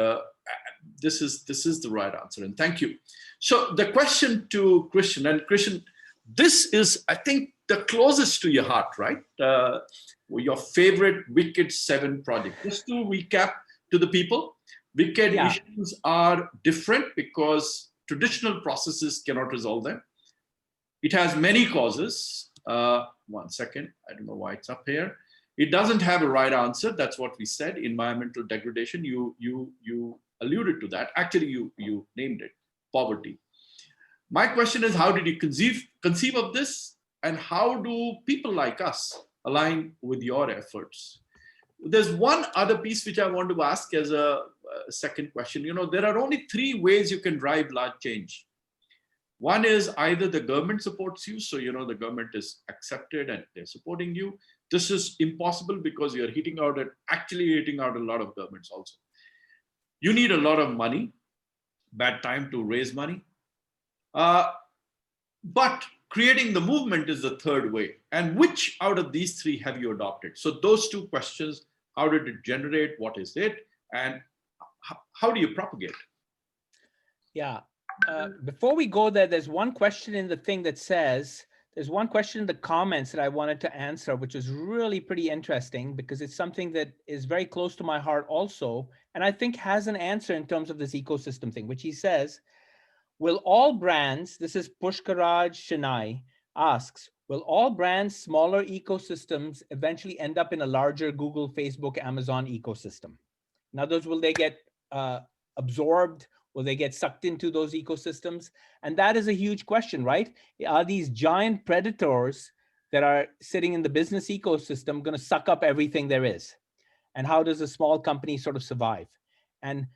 this is the right answer. And thank you. So the question to Christian, and Christian, this is, I think, the closest to your heart, right? Your favorite Wicked 7 project. Just to recap to the people, wicked issues are different because traditional processes cannot resolve them. It has many causes. 1 second, I don't know why it's up here. It doesn't have a right answer. That's what we said. Environmental degradation. You alluded to that. Actually, you named it. Poverty. My question is, how did you conceive of this, and how do people like us align with your efforts? There's one other piece which I want to ask as a second question. You know, there are only 3 ways you can drive large change. One is either the government supports you, so you know the government is accepted and they're supporting you. This is impossible because you're actually hitting out a lot of governments also. You need a lot of money, bad time to raise money. But creating the movement is the third way. And which out of these 3 have you adopted? So those 2 questions, how did it generate? What is it? And how do you propagate? Yeah. Before we go there, there's one question in the thing that says, there's one question in the comments that I wanted to answer, which is really pretty interesting because it's something that is very close to my heart also. And I think has an answer in terms of this ecosystem thing, which he says, will all brands, this is Pushkaraj Shinai asks, will all brands, smaller ecosystems eventually end up in a larger Google, Facebook, Amazon ecosystem? In other words, will they get absorbed? Will they get sucked into those ecosystems? And that is a huge question, right? Are these giant predators that are sitting in the business ecosystem going to suck up everything there is? And how does a small company sort of survive? And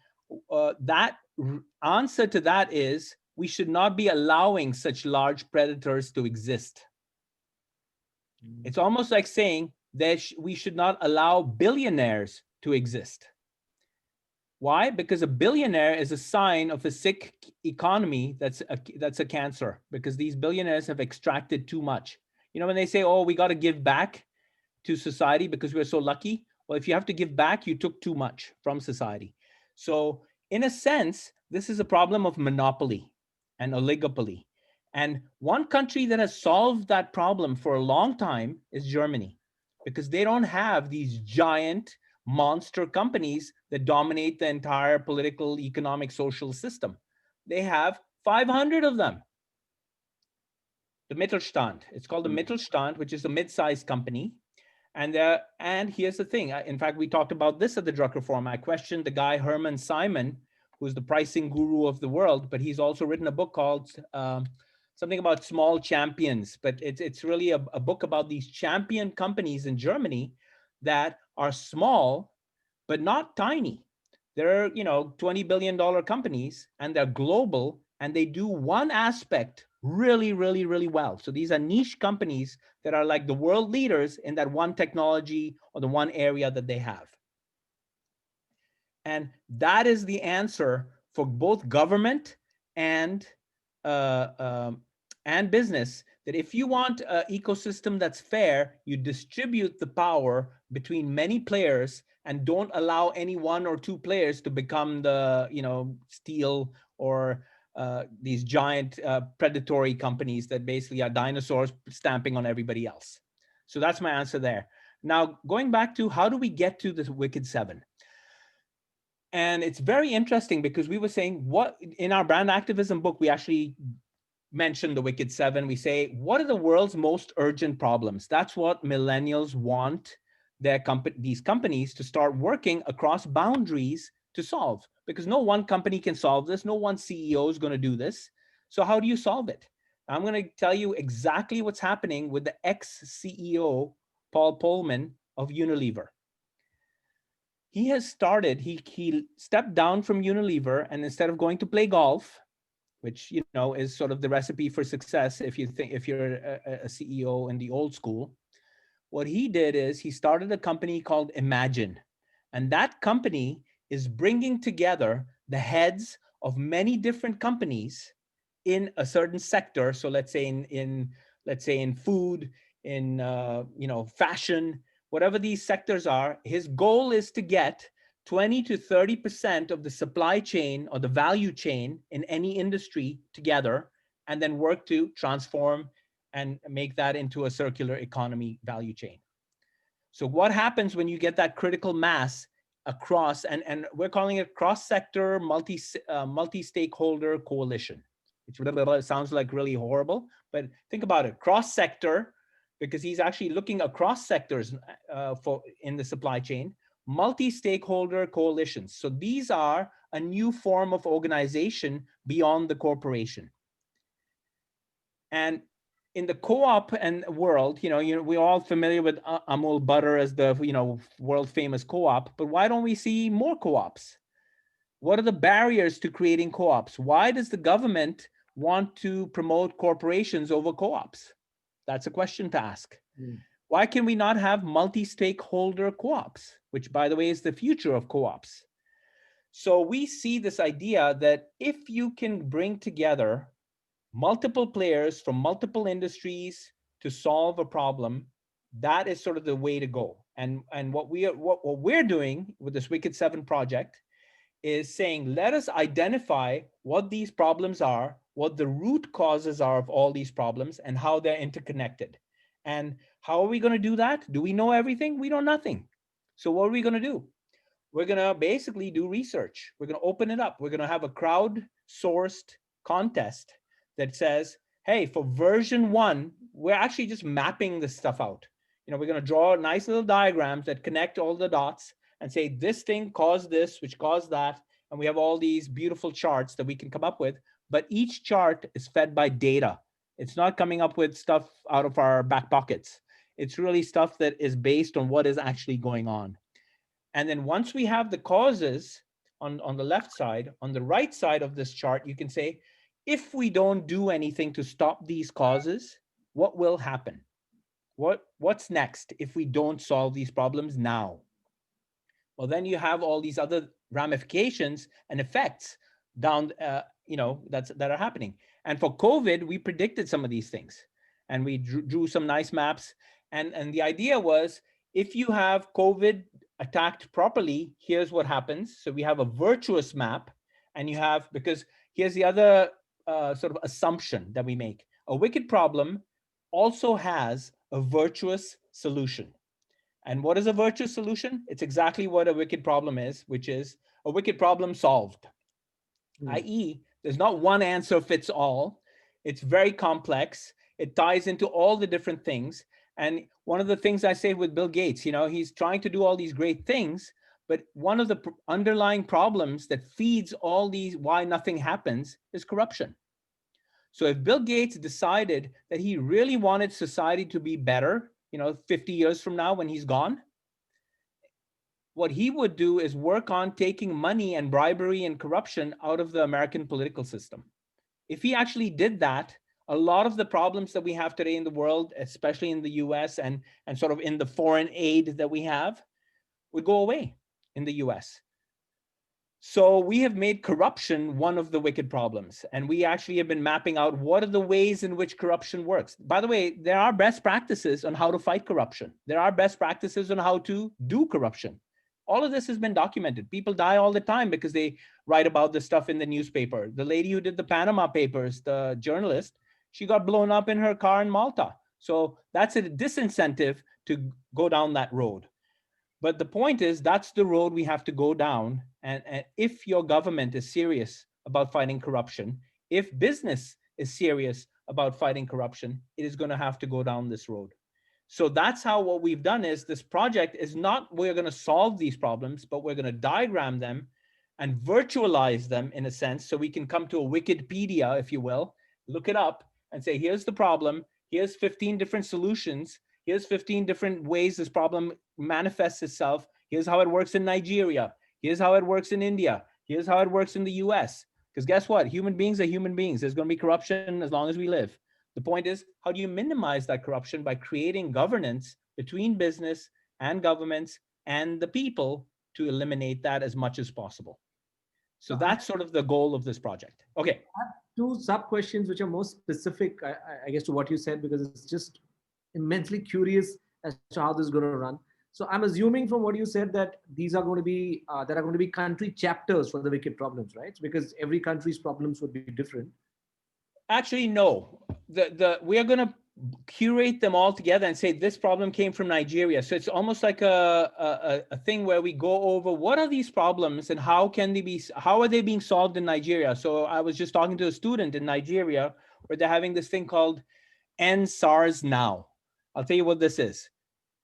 that answer to that is, we should not be allowing such large predators to exist. It's almost like saying that we should not allow billionaires to exist. Why? Because a billionaire is a sign of a sick economy that's a cancer, because these billionaires have extracted too much. You know, when they say, oh, we got to give back to society because we're so lucky. Well, if you have to give back, you took too much from society. So in a sense, this is a problem of monopoly and oligopoly. And one country that has solved that problem for a long time is Germany, because they don't have these giant monster companies that dominate the entire political, economic, social system. They have 500 of them. The Mittelstand, it's called the Mittelstand, which is a mid-sized company. And here's the thing. In fact, we talked about this at the Drucker Forum. I questioned the guy, Herman Simon, who's the pricing guru of the world, but he's also written a book called something about small champions. But it's really a book about these champion companies in Germany that are small, but not tiny. They're, $20 billion companies, and they're global, and they do one aspect really, really, really well. So these are niche companies that are like the world leaders in that one technology or the one area that they have. And that is the answer for both government and business, that if you want an ecosystem that's fair, you distribute the power between many players and don't allow any one or two players to become the, steal or these giant predatory companies that basically are dinosaurs stamping on everybody else. So that's my answer there. Now, going back to how do we get to this Wicked Seven? And it's very interesting because we were saying what in our brand activism book, we actually mentioned the Wicked Seven. We say, what are the world's most urgent problems? That's what millennials want these companies to start working across boundaries to solve, because no one company can solve this. No one CEO is going to do this. So how do you solve it? I'm going to tell you exactly what's happening with the ex-CEO, Paul Pullman of Unilever. He has started, he stepped down from Unilever, and instead of going to play golf, which is sort of the recipe for success if you're a CEO in the old school, what he did is he started a company called Imagine. And that company is bringing together the heads of many different companies in a certain sector. So let's say in food, in fashion, whatever these sectors are, his goal is to get 20 to 30% of the supply chain or the value chain in any industry together, and then work to transform and make that into a circular economy value chain. So what happens when you get that critical mass across, and we're calling it cross-sector multi-stakeholder coalition, which sounds like really horrible, but think about it, cross-sector, because he's actually looking across sectors in the supply chain, multi-stakeholder coalitions. So these are a new form of organization beyond the corporation. And in the co-op and world, we're all familiar with Amul butter as the world famous co-op, but why don't we see more co-ops? What are the barriers to creating co-ops? Why does the government want to promote corporations over co-ops? That's a question to ask. Why can we not have multi-stakeholder co-ops, which, by the way, is the future of co-ops? So we see this idea that if you can bring together multiple players from multiple industries to solve a problem, that is sort of the way to go. And what we're doing with this Wicked Seven project is saying, let us identify what these problems are, what the root causes are of all these problems, and how they're interconnected. And how are we going to do that? Do we know everything? We know nothing. So what are we going to do? We're going to basically do research. We're going to open it up. We're going to have a crowd-sourced contest that says, hey, for version 1, we're actually just mapping this stuff out. We're going to draw nice little diagrams that connect all the dots and say this thing caused this, which caused that. And we have all these beautiful charts that we can come up with. But each chart is fed by data. It's not coming up with stuff out of our back pockets. It's really stuff that is based on what is actually going on. And then once we have the causes on the left side, on the right side of this chart, you can say, if we don't do anything to stop these causes, what will happen? What's next if we don't solve these problems now? Well, then you have all these other ramifications and effects down, that are happening. And for COVID, we predicted some of these things, and we drew some nice maps. And the idea was, if you have COVID attacked properly, here's what happens. So we have a virtuous map, and because here's the other sort of assumption that we make. A wicked problem also has a virtuous solution. And what is a virtuous solution? It's exactly what a wicked problem is, which is a wicked problem solved. I.e., there's not one answer fits all. It's very complex. It ties into all the different things. And one of the things I say with Bill Gates, he's trying to do all these great things, but one of the underlying problems that feeds all these why nothing happens is corruption. So if Bill Gates decided that he really wanted society to be better, 50 years from now when he's gone, what he would do is work on taking money and bribery and corruption out of the American political system. If he actually did that, a lot of the problems that we have today in the world, especially in the US and sort of in the foreign aid that we have, would go away in the US. So we have made corruption one of the wicked problems. And we actually have been mapping out what are the ways in which corruption works. By the way, there are best practices on how to fight corruption. There are best practices on how to do corruption. All of this has been documented. People die all the time because they write about this stuff in the newspaper. The lady who did the Panama Papers, the journalist, she got blown up in her car in Malta. So that's a disincentive to go down that road. But the point is, that's the road we have to go down. And if your government is serious about fighting corruption, if business is serious about fighting corruption, it is going to have to go down this road. So that's how what we've done is this project is not we're going to solve these problems, but we're going to diagram them and virtualize them in a sense so we can come to a Wikipedia, if you will, look it up and say, here's the problem. Here's 15 different solutions. Here's 15 different ways this problem manifests itself. Here's how it works in Nigeria. Here's how it works in India. Here's how it works in the US. Because guess what? Human beings are human beings. There's going to be corruption as long as we live. The point is, how do you minimize that corruption? By creating governance between business and governments and the people to eliminate that as much as possible. So that's sort of the goal of this project. Okay. I have two sub-questions which are more specific, I guess, to what you said, because it's just immensely curious as to how this is going to run. So I'm assuming from what you said that these are going to be, there are going to be country chapters for the wicked problems, right? Because every country's problems would be different. Actually, no. We are going to curate them all together and say this problem came from Nigeria. So it's almost like a thing where we go over what are these problems and how are they being solved in Nigeria. So I was just talking to a student in Nigeria where they're having this thing called End SARS Now. I'll tell you what this is.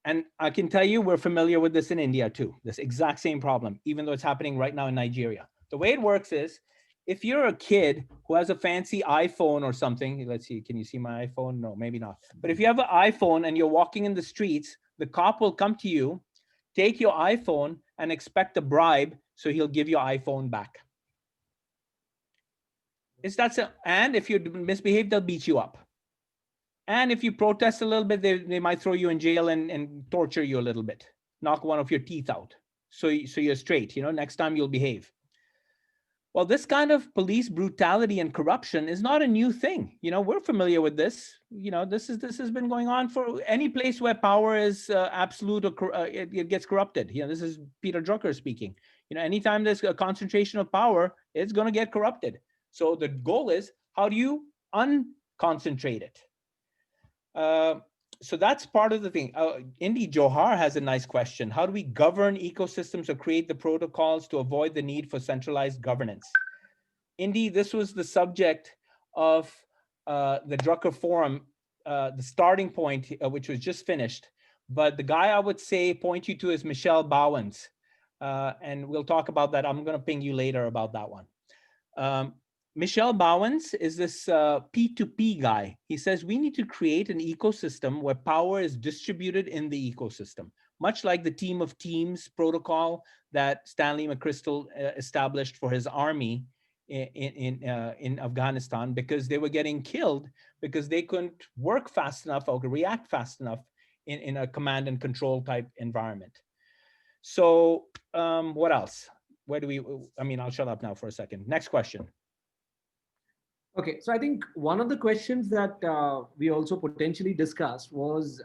And I can tell you we're familiar with this in India too, this exact same problem, even though it's happening right now in Nigeria. The way it works is, if you're a kid who has a fancy iPhone or something, let's see, can you see my iPhone? No, maybe not. But if you have an iPhone and you're walking in the streets, the cop will come to you, take your iPhone and expect a bribe, so he'll give your iPhone back. And if you misbehave, they'll beat you up. And if you protest a little bit, they might throw you in jail and torture you a little bit, knock one of your teeth out. So you're straight, next time you'll behave. Well, this kind of police brutality and corruption is not a new thing. We're familiar with this. This has been going on for any place where power is absolute or it gets corrupted. This is Peter Drucker speaking. Anytime there's a concentration of power, it's going to get corrupted. So the goal is, how do you unconcentrate it? So that's part of the thing. Indy Johar has a nice question. How do we govern ecosystems or create the protocols to avoid the need for centralized governance? Indy, this was the subject of the Drucker Forum, the starting point, which was just finished. But the guy I would say point you to is Michel Bauwens. And we'll talk about that. I'm going to ping you later about that one. Michel Bauwens is this P2p guy. He says we need to create an ecosystem where power is distributed in the ecosystem, much like the team of teams protocol that Stanley McChrystal established for his army in Afghanistan, because they were getting killed because they couldn't work fast enough or react fast enough in a command and control type environment. So what else? I'll shut up now for a second. Next question. Okay, so I think one of the questions that we also potentially discussed was,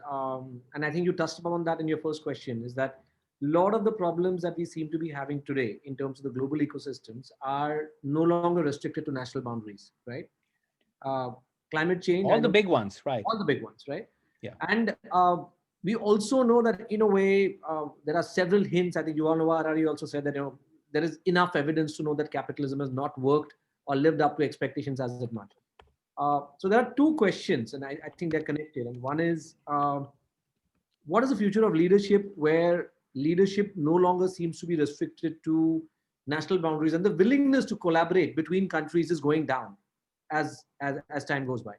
and I think you touched upon that in your first question, is that a lot of the problems that we seem to be having today in terms of the global ecosystems are no longer restricted to national boundaries, right? Climate change. All the big ones, right? All the big ones, right? Yeah. And we also know that in a way, there are several hints. I think Yuval Noah Harari also said that there is enough evidence to know that capitalism has not worked or lived up to expectations as it might. So there are two questions, and I think they're connected. And one is, what is the future of leadership, where leadership no longer seems to be restricted to national boundaries, and the willingness to collaborate between countries is going down as time goes by.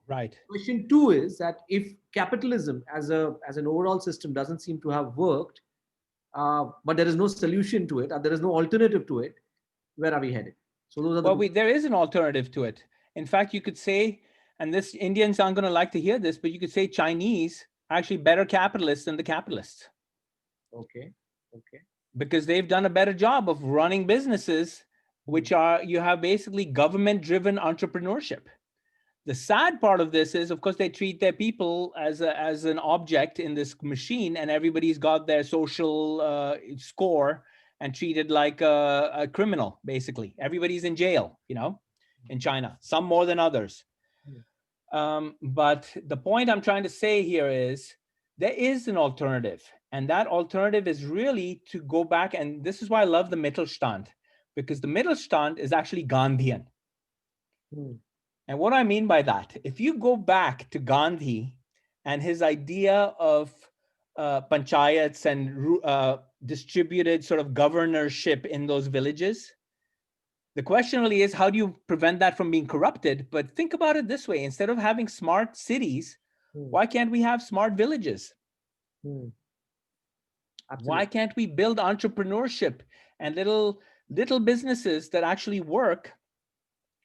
Right. Question two is that if capitalism as an overall system doesn't seem to have worked, but there is no solution to it, or there is no alternative to it, where are we headed? So those are Well, the there is an alternative to it. In fact, you could say, and this Indians aren't going to like to hear this, but you could say Chinese are actually better capitalists than the capitalists. Okay. Okay. Because they've done a better job of running businesses, which are, you have basically government-driven entrepreneurship. The sad part of this is, of course, they treat their people as an object in this machine, and everybody's got their social score and treated like a criminal, basically. Everybody's in jail, in China, some more than others. But the point I'm trying to say here is there is an alternative. And that alternative is really to go back. And this is why I love the Mittelstand, because the Mittelstand is actually Gandhian. And what I mean by that, if you go back to Gandhi and his idea of panchayats and distributed sort of governorship in those villages, the question really is, how do you prevent that from being corrupted? But think about it this way. Instead of having smart cities, why can't we have smart villages? Why can't we build entrepreneurship and little businesses that actually work,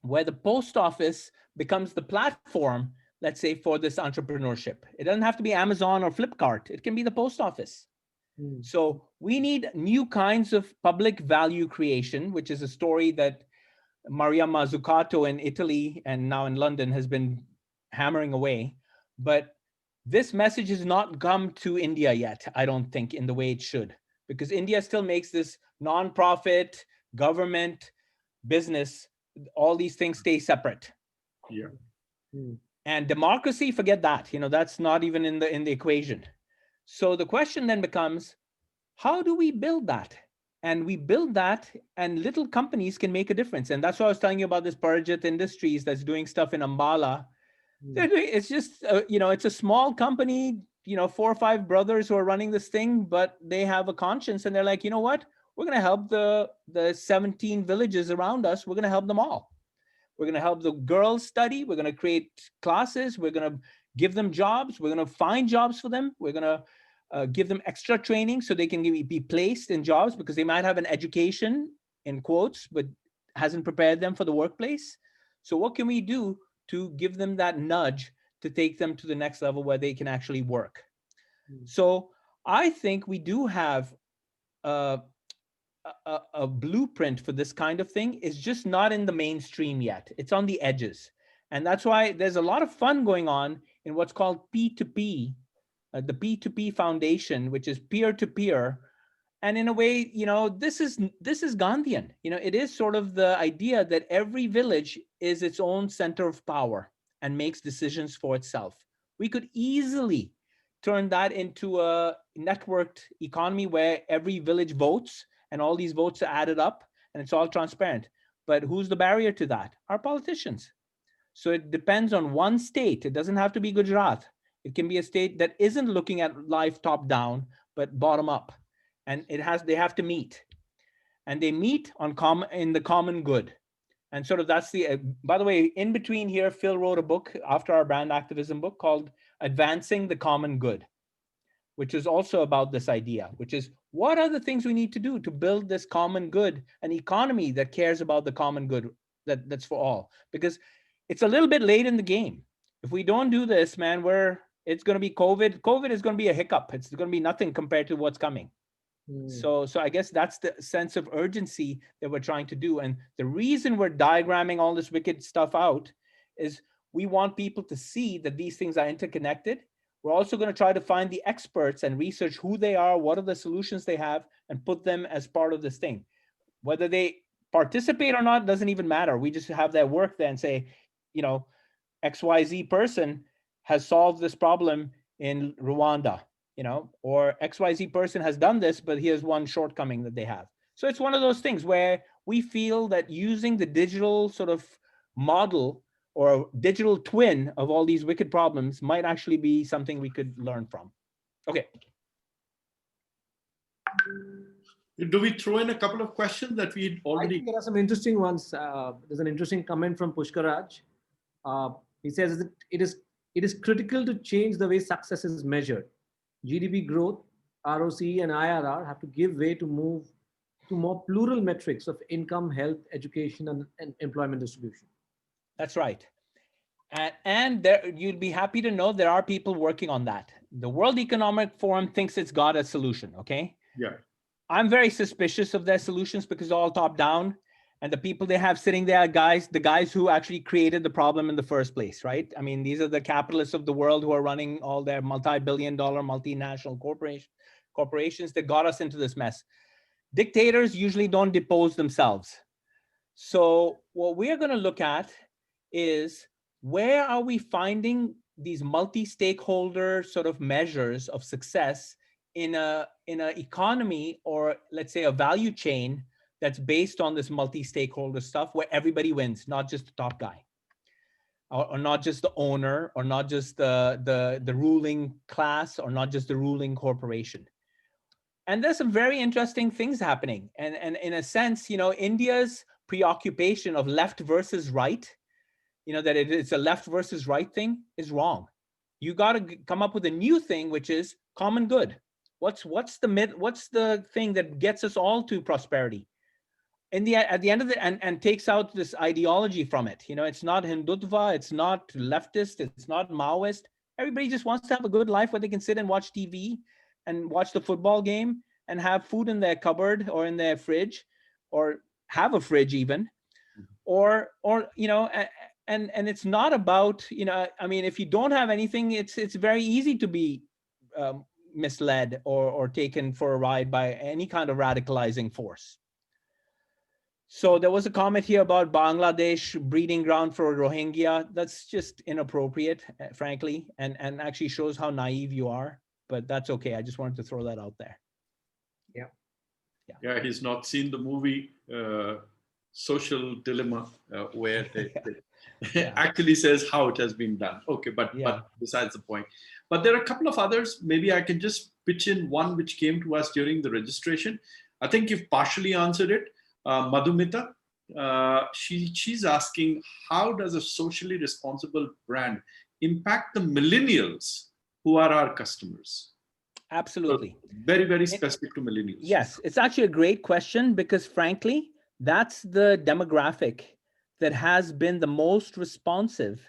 where the post office becomes the platform, let's say, for this entrepreneurship? It doesn't have to be Amazon or Flipkart. It can be the post office. So we need new kinds of public value creation, which is a story that Maria Mazzucato in Italy and now in London has been hammering away. But this message has not come to India yet, I don't think, in the way it should, because India still makes this non-profit, government, business, all these things stay separate. Yeah. And democracy, forget that. That's not even in the equation. So the question then becomes, how do we build that? And we build that, and little companies can make a difference. And that's why I was telling you about this Parijat Industries that's doing stuff in Ambala. It's just, it's a small company, 4 or 5 brothers who are running this thing, but they have a conscience, and they're like, you know what? We're going to help the 17 villages around us. We're going to help them all. We're going to help the girls study. We're going to create classes. We're going to give them jobs. We're going to find jobs for them. We're going to give them extra training so they can be placed in jobs, because they might have an education, in quotes, but hasn't prepared them for the workplace. So what can we do to give them that nudge to take them to the next level where they can actually work? So I think we do have a blueprint for this kind of thing. Is just not in the mainstream yet. It's on the edges. And that's why there's a lot of fun going on in what's called P2p, the P2p Foundation, which is peer-to-peer. And in a way, this is Gandhian. It is sort of the idea that every village is its own center of power and makes decisions for itself. We could easily turn that into a networked economy where every village votes, and all these votes are added up, and it's all transparent. But who's the barrier to that? Our politicians. So it depends on one state. It doesn't have to be Gujarat. It can be a state that isn't looking at life top down, but bottom up. And they have to meet. And they meet in the common good. And sort of that's by the way, in between here, Phil wrote a book after our brand activism book called Advancing the Common Good, which is also about this idea, which is, what are the things we need to do to build this common good, an economy that cares about the common good, that's for all? Because it's a little bit late in the game. If we don't do this, man, it's going to be COVID. COVID is going to be a hiccup. It's going to be nothing compared to what's coming. So I guess that's the sense of urgency that we're trying to do. And the reason we're diagramming all this wicked stuff out is we want people to see that these things are interconnected. We're also going to try to find the experts and research who they are, what are the solutions they have, and put them as part of this thing. Whether they participate or not doesn't even matter. We just have their work there and say, XYZ person has solved this problem in Rwanda, or XYZ person has done this, but here's one shortcoming that they have. So it's one of those things where we feel that using the digital sort of model or digital twin of all these wicked problems might actually be something we could learn from. Okay. Do we throw in a couple of questions that we I already? think there are some interesting ones. There's an interesting comment from Pushkaraj. He says that it is critical to change the way success is measured. GDP growth, ROCE, and IRR have to give way to move to more plural metrics of income, health, education, and employment distribution. That's right. And there, you'd be happy to know there are people working on that. The World Economic Forum thinks it's got a solution, okay? Yeah. I'm very suspicious of their solutions because they're all top down. And the people they have sitting there, the guys who actually created the problem in the first place, right? I mean, these are the capitalists of the world who are running all their multi-billion-dollar multinational corporations that got us into this mess. Dictators usually don't depose themselves. So what we're going to look at is, where are we finding these multi-stakeholder sort of measures of success in a economy, or let's say a value chain that's based on this multi-stakeholder stuff where everybody wins, not just the top guy, or not just the owner, or not just the ruling class, or not just the ruling corporation. And there's some very interesting things happening. And in a sense, you know, India's preoccupation of left versus right, you know, that it's a left versus right thing, is wrong. You got to come up with a new thing, which is common good. What's the myth? What's the thing that gets us all to prosperity? At the end of and takes out this ideology from it. You know, it's not Hindutva, it's not leftist, it's not Maoist. Everybody just wants to have a good life where they can sit and watch TV and watch the football game and have food in their cupboard or in their fridge, or have a fridge even, or you know, and it's not about, you know, I mean, if you don't have anything, it's very easy to be misled or taken for a ride by any kind of radicalizing force. So there was a comment here about Bangladesh breeding ground for Rohingya. That's just inappropriate, frankly, and actually shows how naive you are. But that's okay. I just wanted to throw that out there. Yeah, he's not seen the movie Social Dilemma, where it actually says how it has been done. Okay, but besides the point. But there are a couple of others. Maybe I can just pitch in one which came to us during the registration. I think you've partially answered it. Madhumita, she's asking, how does a socially responsible brand impact the millennials who are our customers? Absolutely. So very, very specific to millennials. Yes, it's actually a great question, because frankly, that's the demographic that has been the most responsive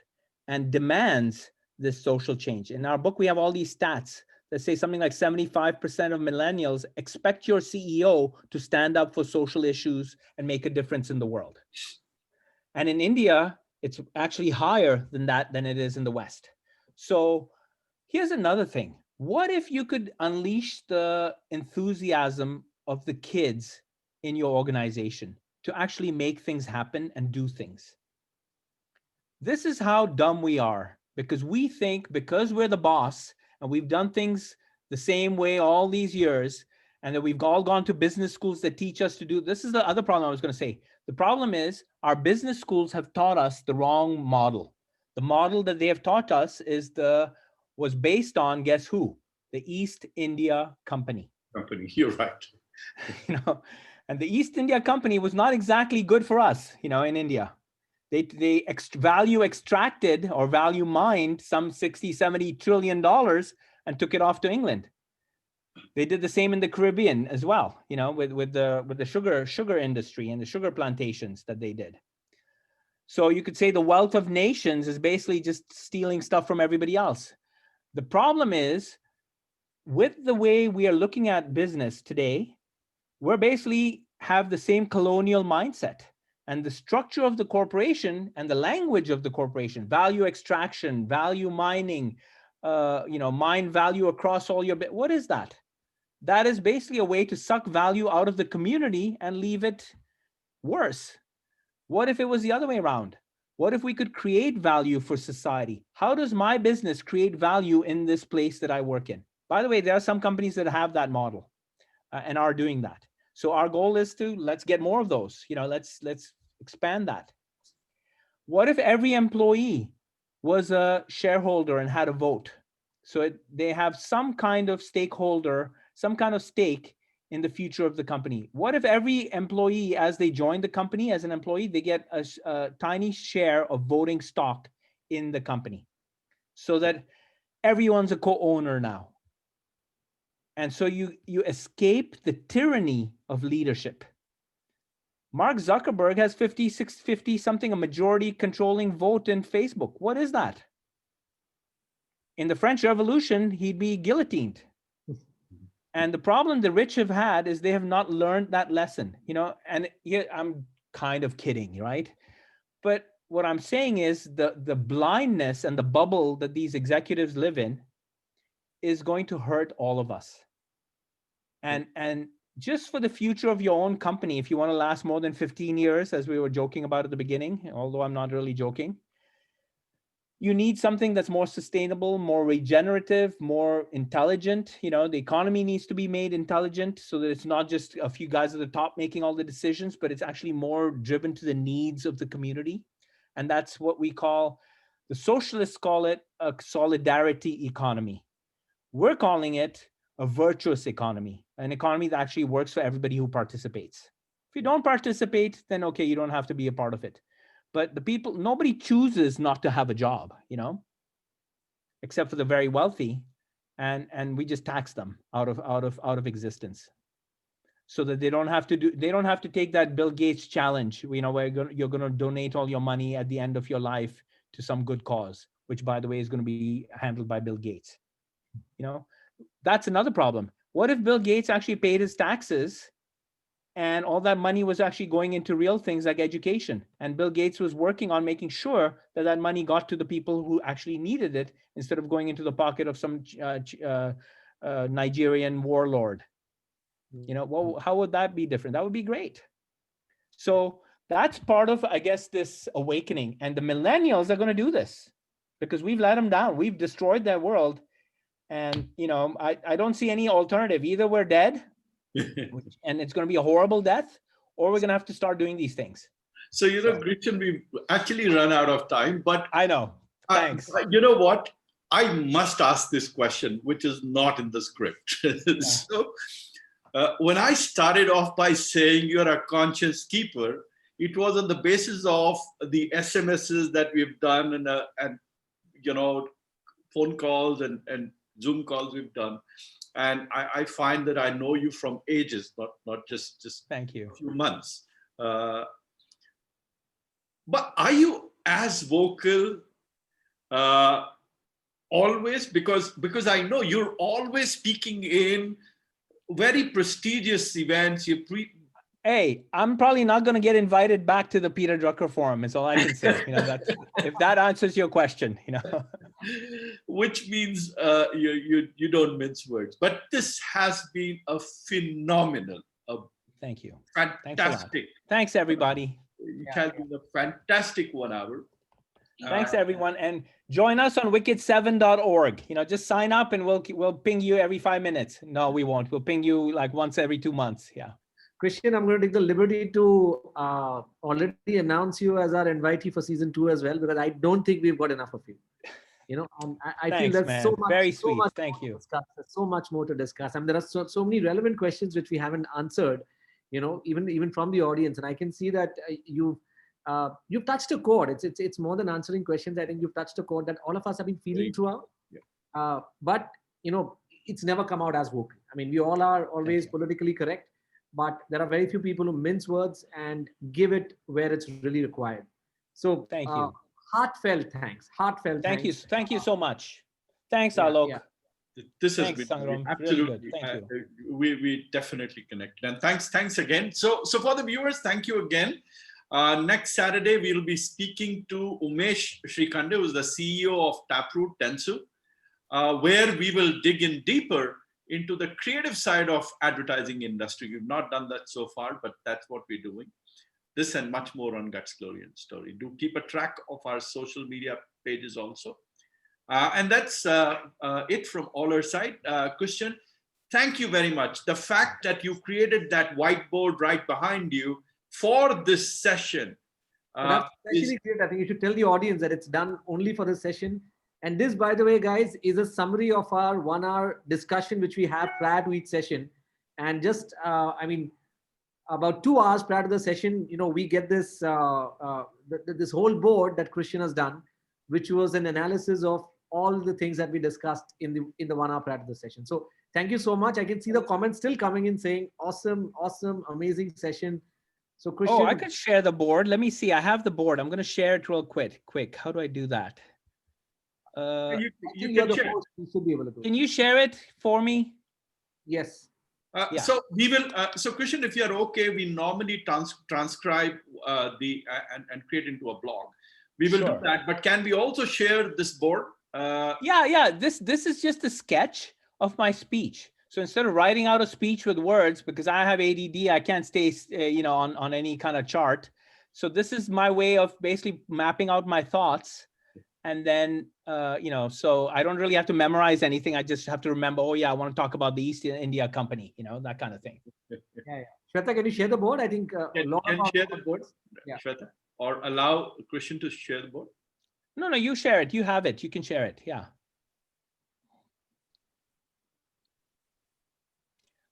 and demands this social change. In our book, we have all these stats that say something like 75% of millennials expect your CEO to stand up for social issues and make a difference in the world. And in India, it's actually higher than that than it is in the West. So here's another thing. What if you could unleash the enthusiasm of the kids in your organization to actually make things happen and do things? This is how dumb we are, because we think because we're the boss and we've done things the same way all these years, and that we've all gone to business schools that teach us to do. This is the other problem I was going to say. The problem is our business schools have taught us the wrong model. The model that they have taught us was based on, guess who? The East India Company. You're right. You know, and the East India Company was not exactly good for us, you know, in India. They value extracted or value mined some 60, 70 trillion dollars and took it off to England. They did the same in the Caribbean as well, you know, with the sugar industry and the sugar plantations that they did. So you could say the wealth of nations is basically just stealing stuff from everybody else. The problem is, with the way we are looking at business today, we're basically have the same colonial mindset. And the structure of the corporation and the language of the corporation, value extraction, value mining, you know, mine value across all your, what is that? That is basically a way to suck value out of the community and leave it worse. What if it was the other way around? What if we could create value for society? How does my business create value in this place that I work in? By the way, there are some companies that have that model and are doing that. So our goal is to let's get more of those. You know, let's expand that. What if every employee was a shareholder and had a vote? So they have some kind of stakeholder, some kind of stake in the future of the company. What if every employee, as they join the company as an employee, they get a tiny share of voting stock in the company, so that everyone's a co-owner now? And so you escape the tyranny of leadership. Mark Zuckerberg has 50 something, a majority controlling vote in Facebook. What is that? In the French Revolution, he'd be guillotined. And the problem the rich have had is they have not learned that lesson, and here I'm kind of kidding, right? But what I'm saying is the blindness and the bubble that these executives live in is going to hurt all of us. And just for the future of your own company, if you want to last more than 15 years, as we were joking about at the beginning, although I'm not really joking, you need something that's more sustainable, more regenerative, more intelligent. The economy needs to be made intelligent so that it's not just a few guys at the top making all the decisions, but it's actually more driven to the needs of the community. And that's what we call, the socialists call it a solidarity economy. We're calling it a virtuous economy, an economy that actually works for everybody who participates. If you don't participate, then okay, you don't have to be a part of it. But the people, nobody chooses not to have a job, except for the very wealthy, and we just tax them out of existence, so that they don't have to take that Bill Gates challenge, where you're going to donate all your money at the end of your life to some good cause, which, by the way, is going to be handled by Bill Gates. That's another problem. What if Bill Gates actually paid his taxes and all that money was actually going into real things like education, and Bill Gates was working on making sure that that money got to the people who actually needed it, instead of going into the pocket of some Nigerian warlord? Well, how would that be different? That would be great. So that's part of, I guess, this awakening. And the millennials are going to do this because we've let them down. We've destroyed their world. And, I don't see any alternative. Either we're dead and it's going to be a horrible death, or we're going to have to start doing these things. So, Gretchen, we've actually run out of time, but I know. Thanks. You know what? I must ask this question, which is not in the script. Yeah. So, when I started off by saying you're a conscience keeper, it was on the basis of the SMSs that we've done and phone calls and Zoom calls we've done. And I find that I know you from ages, not just Thank you. A few months. But are you as vocal always? Because I know you're always speaking in very prestigious events. Hey, I'm probably not going to get invited back to the Peter Drucker Forum, is all I can say. If that answers your question, Which means you don't mince words. But this has been a phenomenal, thank you, fantastic. Thanks everybody. It has been a fantastic 1 hour. Thanks everyone, and join us on wicked7.org. Just sign up and we'll ping you every 5 minutes. No, we won't. We'll ping you like once every 2 months. Yeah. Christian, I'm going to take the liberty to already announce you as our invitee for season 2 as well, because I don't think we've got enough of you. I Thanks, feel there's man. so much. Very sweet. So much Thank you. There's so much more to discuss. I mean, there are so many relevant questions which we haven't answered. Even from the audience, and I can see that you've touched a chord. It's more than answering questions. I think you've touched a chord that all of us have been feeling throughout. Yeah. But it's never come out as vocal. I mean, we all are always politically correct, but there are very few people who mince words and give it where it's really required. So thank you. Heartfelt thanks. Thanks. Thank you so much. Thanks, Alok. Yeah. This has been Sangram. Absolutely. Really good. Thank you. We definitely connected. And thanks again. So for the viewers, thank you again. Next Saturday, we'll be speaking to Umesh Shrikande, who is the CEO of Taproot Dentsu, where we will dig in deeper into the creative side of advertising industry. We've not done that so far, but that's what we're doing. This and much more on Guts, Glory and Story. Do keep a track of our social media pages also. And that's it from all our side. Christian, thank you very much. The fact that you created that whiteboard right behind you for this session. That's actually great. I think you should tell the audience that it's done only for this session. And this, by the way, guys, is a summary of our 1 hour discussion, which we have prior to each session. And just, about 2 hours prior to the session, we get this, this whole board that Christian has done, which was an analysis of all the things that we discussed in the 1 hour prior to the session. So thank you so much. I can see the comments still coming in saying, awesome, amazing session. So Christian. Oh, I could share the board. Let me see. I have the board. I'm going to share it real quick. How do I do that? You you're can the share. host. You should be able to do it. Can you share it for me? Yes. Yeah. So we will. So Christian, if you're okay, we normally transcribe and create into a blog. We will do that. But can we also share this board? Yeah. This is just a sketch of my speech. So instead of writing out a speech with words, because I have ADD, I can't stay, on any kind of chart. So this is my way of basically mapping out my thoughts. And then, so I don't really have to memorize anything. I just have to remember, oh yeah, I want to talk about the East India Company, that kind of thing. Yeah. Shweta, can you share the board? I think can share the board, yeah. Shweta, or allow Christian to share the board. No, you share it. You have it. You can share it. Yeah.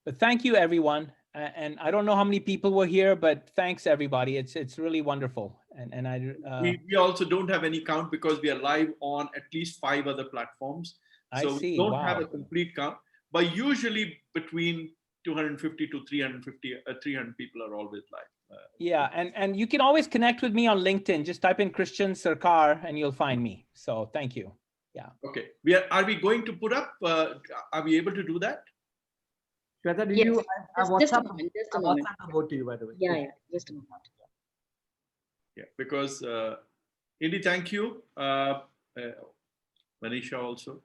But thank you, everyone. And I don't know how many people were here, but thanks, everybody. It's really wonderful. And we also don't have any count because we are live on at least 5 other platforms. So we don't have a complete count. But usually between 250 to 300 people are always live. Yeah, and you can always connect with me on LinkedIn. Just type in Christian Sarkar and you'll find me. So thank you. Yeah. Okay. Are we going to put up? Are we able to do that? Shweta, do yes. you have WhatsApp? Just a moment. WhatsApp board to you, by the way. Yeah, just a moment. Yeah, because Indy, thank you. Manisha also.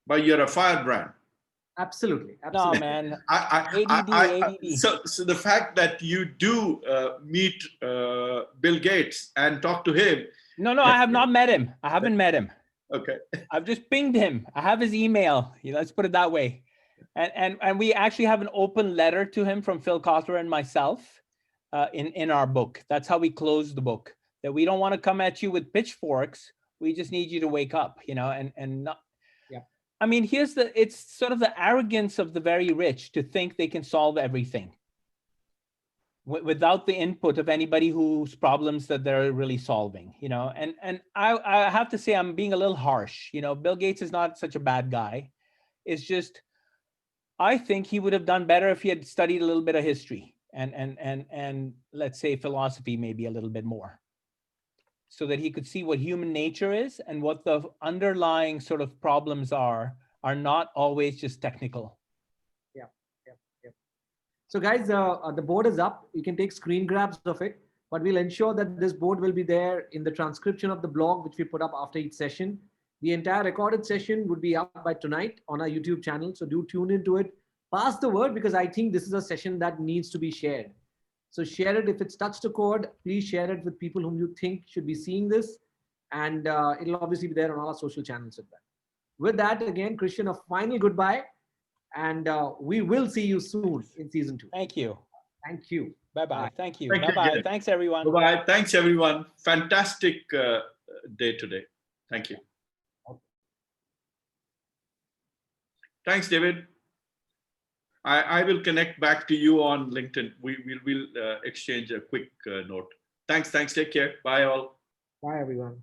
But you're a firebrand. Absolutely. No, man. ADD. So the fact that you do meet Bill Gates and talk to him. No, I have not met him. I haven't met him. Okay. I've just pinged him. I have his email. Let's put it that way. And we actually have an open letter to him from Phil Kotler and myself in our book. That's how we close the book. That we don't want to come at you with pitchforks. We just need you to wake up, and not. Yeah. I mean, it's sort of the arrogance of the very rich to think they can solve everything without the input of anybody whose problems that they're really solving, and I have to say I'm being a little harsh. Bill Gates is not such a bad guy. It's just, I think he would have done better if he had studied a little bit of history and let's say philosophy, maybe a little bit more, so that he could see what human nature is and what the underlying sort of problems are not always just technical. So guys, the board is up. You can take screen grabs of it, but we'll ensure that this board will be there in the transcription of the blog, which we put up after each session. The entire recorded session would be up by tonight on our YouTube channel. So do tune into it. Pass the word, because I think this is a session that needs to be shared. So share it. If it's touched a chord, please share it with people whom you think should be seeing this. And it'll obviously be there on all our social channels as well. With that, again, Christian, a final goodbye. And we will see you soon in season 2. Thank you. Thank you. Bye-bye. Thank you. Thank you. Bye-bye. Thanks, everyone. Bye-bye. Thanks, everyone. Fantastic day today. Thank you. Thanks, David. I will connect back to you on LinkedIn. We'll exchange a quick note. Thanks. Take care. Bye, all. Bye, everyone.